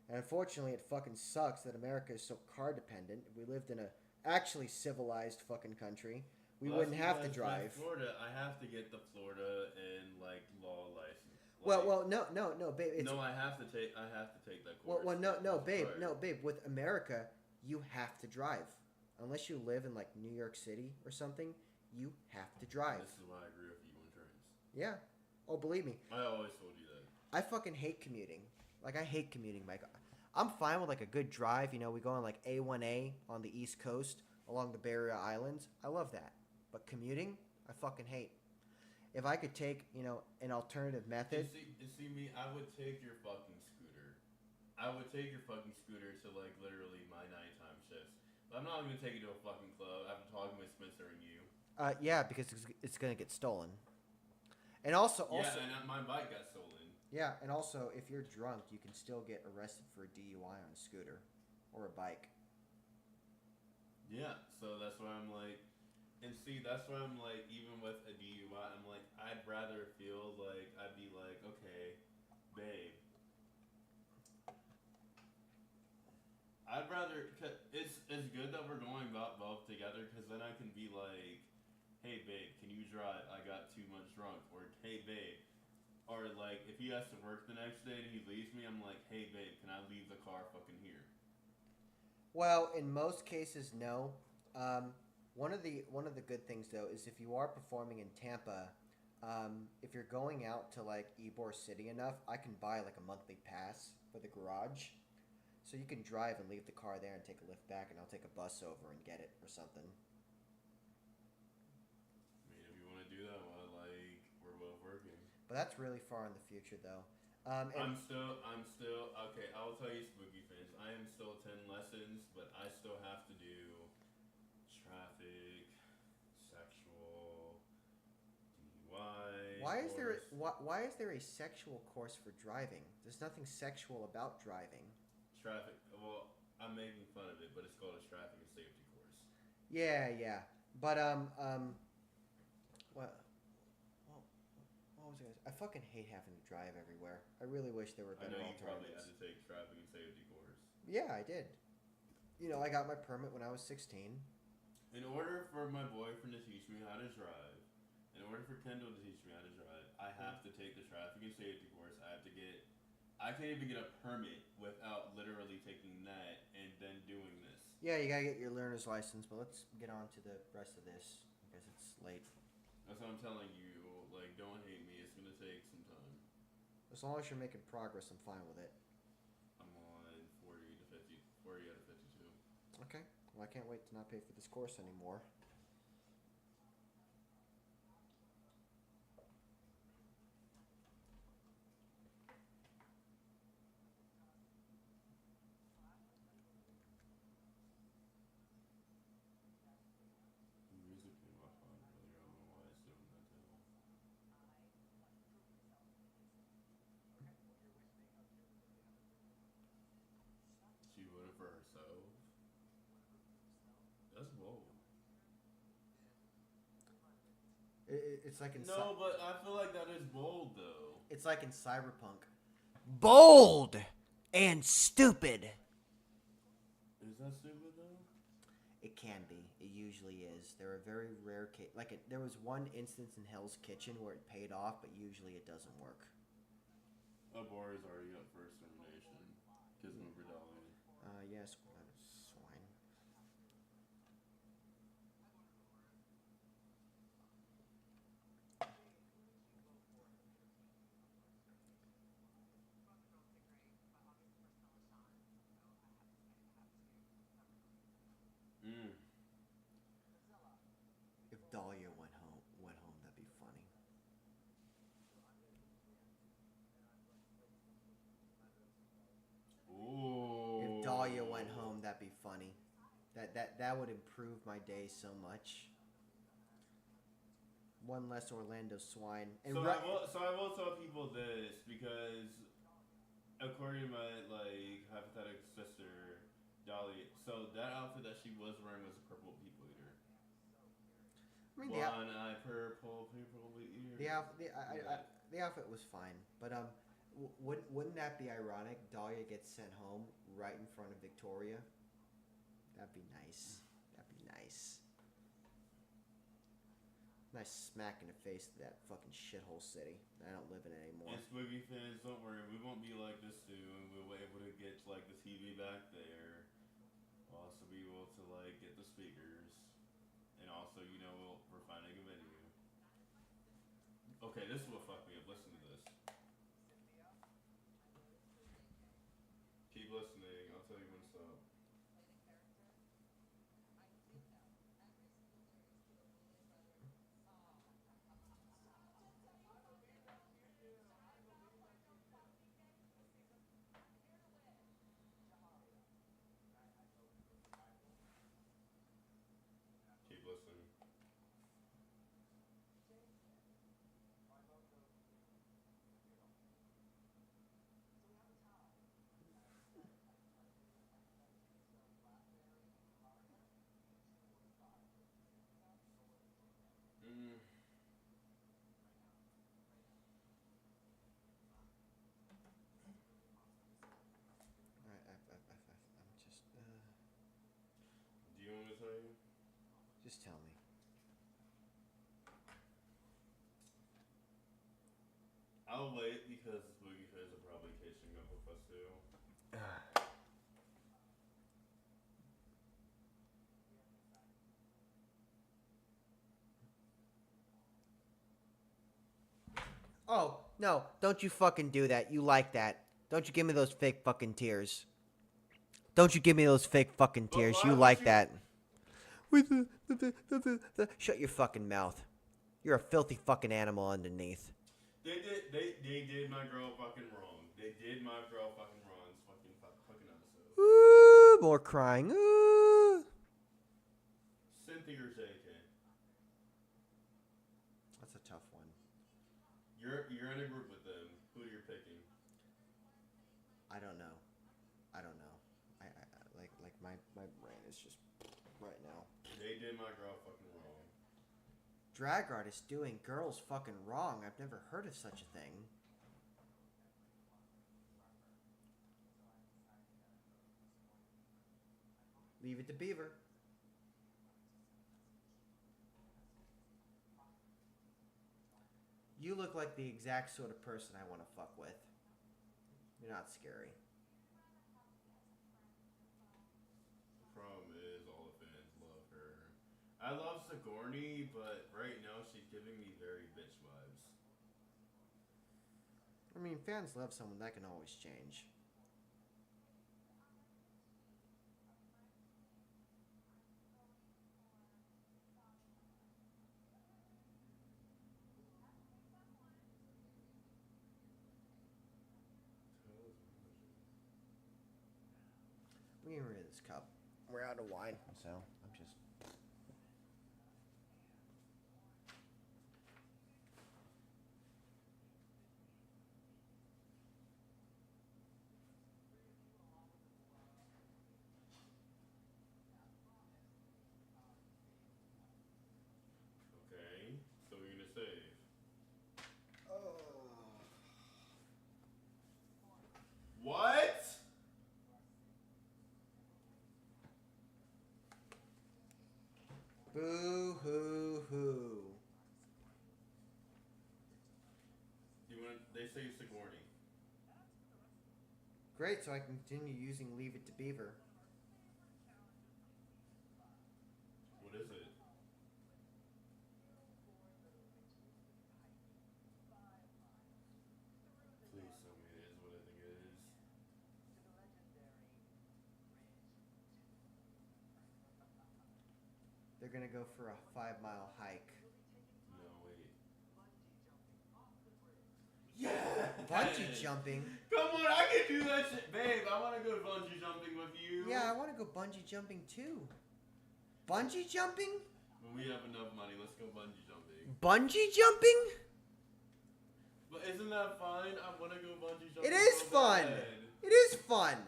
And unfortunately, it fucking sucks that America is so car dependent. If we lived in a actually civilized fucking country, we wouldn't have to drive. Florida, I have to get the Florida and like law license. Well, no, babe. I have to take that course. No, babe. With America, you have to drive. Unless you live in like New York City or something, you have to drive. This is why I agree with you on trains. Yeah. Oh, believe me. I always told you that. I fucking hate commuting. Like, I hate commuting, Mike. I'm fine with, like, a good drive. We go on, like, A1A on the East Coast along the Barrier Islands. I love that. But commuting, I fucking hate. If I could take, an alternative method... See me, I would take your fucking scooter. I would take your fucking scooter to, like, literally my nighttime shifts. But I'm not going to take you to a fucking club after talking with Spencer and you. Yeah, because it's going to get stolen. And also... Yeah, and my bike got stolen. Yeah, and also, if you're drunk, you can still get arrested for a DUI on a scooter. Or a bike. Yeah, so that's why I'm like... And see, that's why I'm like, even with a DUI, I'm like, I'd rather feel like, I'd be like, okay, babe. I'd rather, it's good that we're going both together, because then I can be like, hey babe, can you drive? I got too much drunk. Or, hey babe. Or like, if he has to work the next day and he leaves me, I'm like, hey babe, can I leave the car fucking here? Well, in most cases, no. One of the good things though is if you are performing in Tampa, if you're going out to like Ybor City enough, I can buy like a monthly pass for the garage, so you can drive and leave the car there and take a lift back, and I'll take a bus over and get it or something. I mean, if you want to do that, well, like we're both working. But that's really far in the future though. I'm still okay. I'll tell you, spooky fans. I am still 10 lessons, but I still have to do traffic, sexual, DUI. Why is there a sexual course for driving? There's nothing sexual about driving. Traffic. Well, I'm making fun of it, but it's called a traffic and safety course. Yeah. But what was I? I fucking hate having to drive everywhere. I really wish there were better alternatives. I know you probably had to take traffic and safety course. Yeah, I did. I got my permit when I was 16. In order for my boyfriend to teach me how to drive, in order for Kendall to teach me how to drive, I have to take the traffic and safety course. I can't even get a permit without literally taking that and then doing this. Yeah, you gotta get your learner's license, but let's get on to the rest of this because it's late. That's what I'm telling you. Like, don't hate me. It's gonna take some time. As long as you're making progress, I'm fine with it. I'm on 40 out of 52. Okay. Well, I can't wait to not pay for this course anymore. Music came off on earlier on It's like in No, but I feel like that is bold though. it's like in Cyberpunk. Bold and stupid. Is that stupid though? It can be. It usually is. There are very rare there was one instance in Hell's Kitchen where it paid off, but usually it doesn't work. Bar is already up for extermination. Kiss him for Dolly. Yes, swine. Mm. If Dahlia went home, that'd be funny. Ooh. If Dahlia went home, that'd be funny. That would improve my day so much. One less Orlando swine. And So I will tell people this because according to my hypothetical sister, Dolly, so that outfit that she was wearing was a purple people eater. I mean, One eye purple people eater. the outfit was fine, but wouldn't that be ironic? Dahlia gets sent home right in front of Victoria. That'd be nice. That'd be nice. Nice smack in the face to that fucking shithole city. I don't live in it anymore. And Spooky fans, don't worry, we won't be like this soon. We'll be able to get the TV back there. We'll also be able to get the speakers, and also we're finding a venue. Okay, this will fuck me up. Listen to this. Keep listening. I'll tell you when to stop. Keep listening. Mm. I'm just. Do you want me to tell you? Just tell me. I'll wait because the Spooky fans are probably catching up with us too. Oh, no, don't you fucking do that. You like that. Don't you give me those fake fucking tears. Don't you give me those fake fucking tears. You like that. Shut your fucking mouth. You're a filthy fucking animal underneath. They did my girl fucking wrong. They did my girl fucking wrong. It's fucking episode. Ooh, more crying. Ooh. Cynthia or JK? That's a tough one. You're in a group with them. Who you're picking? I don't know. I my brain is just right now. They did my girl fucking wrong. Drag artist doing girls fucking wrong. I've never heard of such a thing. Leave it to Beaver. You look like the exact sort of person I want to fuck with. You're not scary. The problem is all the fans love her. I love Sigourney, but right now she's giving me very bitch vibes. I mean, fans love someone that can always change. We get rid of this cup. We're out of wine, so I'm just. Okay, so we're gonna Great, so I can continue using Leave It to Beaver. What is it? Please tell me it is what I think it is. They're gonna go for a 5-mile hike. No, wait. Yeah! Bungee jumping? Come on, I can do that shit. Babe, I want to go bungee jumping with you. Yeah, I want to go bungee jumping too. Bungee jumping? When we have enough money, let's go bungee jumping. Bungee jumping? But isn't that fun? I want to go bungee jumping. It is so fun. bad. It is fun.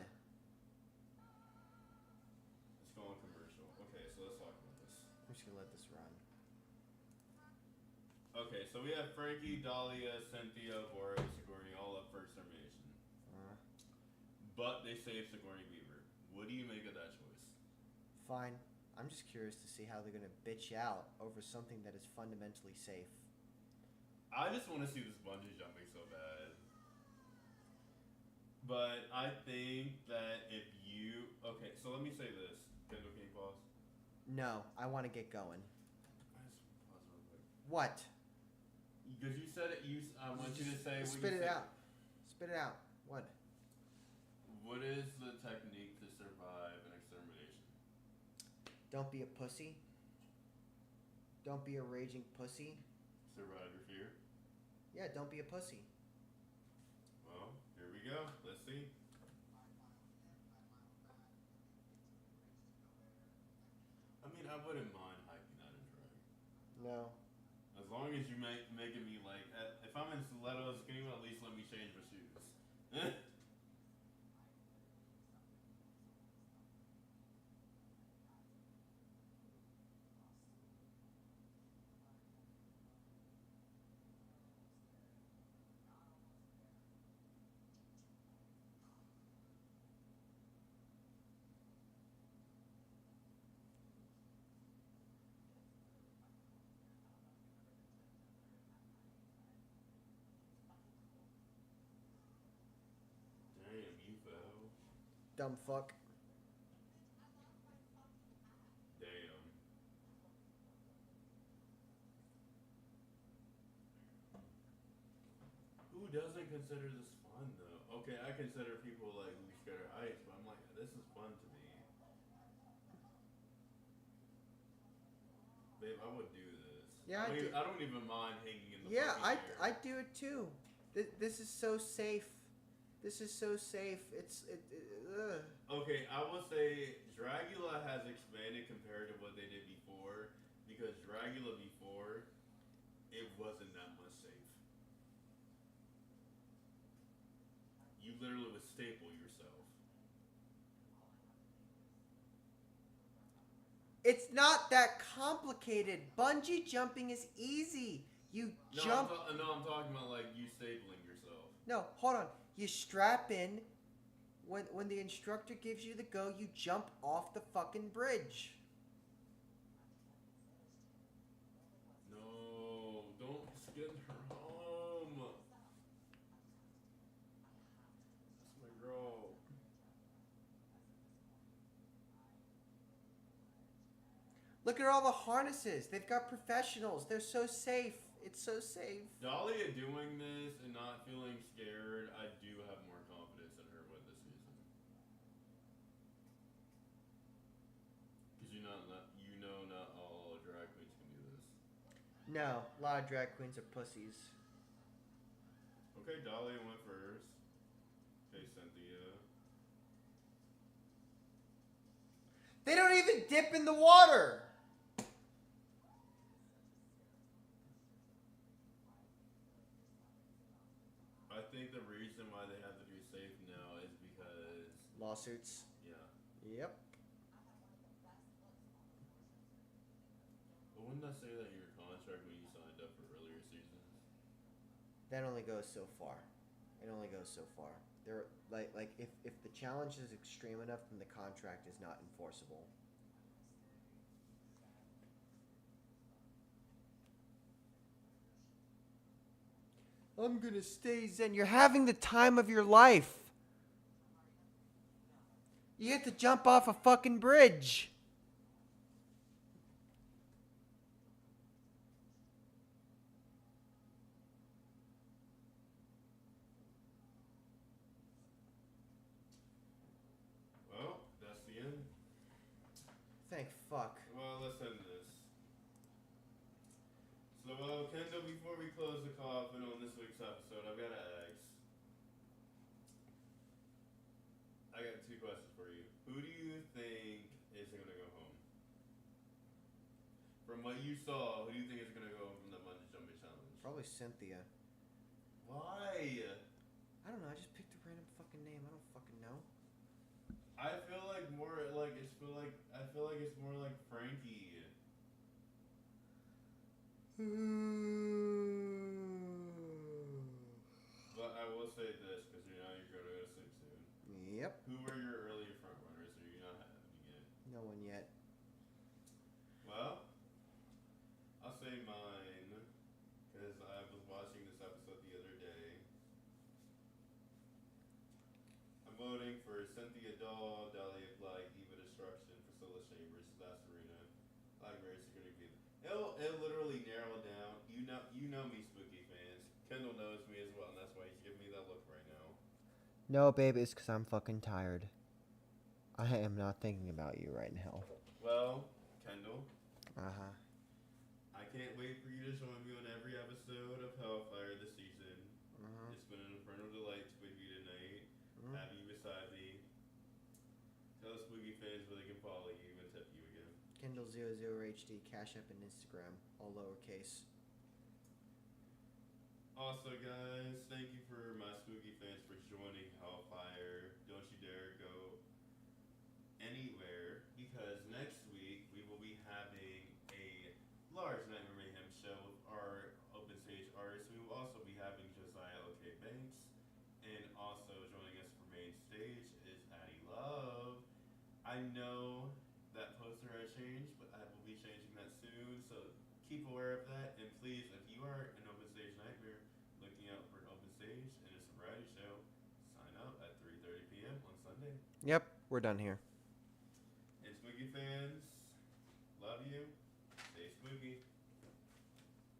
Let's go on commercial. Okay, so let's talk about this. I'm just gonna let this run. Okay, so we have Frankie, Dahlia, Cynthia, Boris, Sigourney all up for extermination. But they save Sigourney Weaver. What do you make of that choice? Fine. I'm just curious to see how they're gonna bitch out over something that is fundamentally safe. I just want to see this bungee jumping so bad. But I think that if you... Okay, so let me say this. Kendall, can you pause? No, I want to get going. I just pause real quick. What? Because you said it, I want you to say what Spit you it said. out. Spit it out. What? What is the technique to survive an extermination? Don't be a pussy. Don't be a raging pussy. Survive your fear? Yeah, don't be a pussy. Well, here we go. Let's see. I mean, I wouldn't mind hiking that in drag. No. As long as you making me like, if I'm in stilettos, can you at least let me change my shoes? Damn, you fell. Dumb fuck. Damn. Who doesn't consider this fun though? Okay, I consider people like who scared of heights, but I'm like, this is fun to me. Babe, I would do this. Yeah, I don't even mind hanging in the Yeah, fucking air. I do it too. This is so safe. This is so safe. Ugh. Okay, I will say Dragula has expanded compared to what they did before, because Dragula before, it wasn't that much safe. You literally would staple yourself. It's not that complicated. Bungee jumping is easy. You No, jump. I'm talking about like you stapling yourself. No, hold on. You strap in. When the instructor gives you the go, you jump off the fucking bridge. No, don't skin her home. That's my girl. Look at all the harnesses. They've got professionals. They're so safe. It's so safe. Dahlia doing this and not feeling scared, I do have more confidence in her with this season. Because you know not all drag queens can do this. No, a lot of drag queens are pussies. Okay, Dahlia went first. Okay, Cynthia. They don't even dip in the water. I think the reason why they have to do safe now is because... Lawsuits. Yeah. Yep. But wouldn't that say that in your contract when you signed up for earlier seasons? That only goes so far. It only goes so far. There, like if the challenge is extreme enough, then the contract is not enforceable. I'm gonna stay zen. You're having the time of your life. You have to jump off a fucking bridge. Well, that's the end. Thank fuck. Well, let's end this. So, Kendall, before we close the coffin on this week's episode, I've got to ask. I got two questions for you. Who do you think is going to go home? From what you saw, who do you think is going to go home from the bungee jumping challenge? Probably Cynthia. Why? I don't know. I just picked a random fucking name. I don't fucking know. I feel like I feel like it's more like Frankie. But I will say this because you're going to go to sleep soon. Yep. Who are your early front runners? Or you not having yet? No one yet. Well, I'll say mine because I was watching this episode the other day. I'm voting for Cynthia Dahl, Dahlia Black, Eva Destruction, Priscilla Chambers, Lasarina, Blackberry Security. It'll literally narrow it down. You know me, spooky fans. Kendall knows me as well, and that's why he's giving me that look right now. No, babe, it's because I'm fucking tired. I am not thinking about you right now. Well, Kendall. Uh-huh. I can't wait for you to join me on every episode of Hellfire this season. Uh-huh. It's been an infernal delight to be with you tonight. Have you beside me. Tell the spooky fans where they can follow you and tip you again. Kendall00HD, Cash App and Instagram, all lowercase. Also, guys, thank you for my spooky fans for joining Hellfire. Don't you dare go anywhere because next week we will be having a large Nightmare Mayhem show with our open stage artists. We will also be having Josiah OK Banks, and also joining us for main stage is Addie Love. I know that poster has changed, but I will be changing that soon, so keep aware of that. And please, if you are an open stage nightmare looking out for an open stage and a sobriety show, sign up at 3:30 p.m. on Sunday. Yep, we're done here. And spooky fans,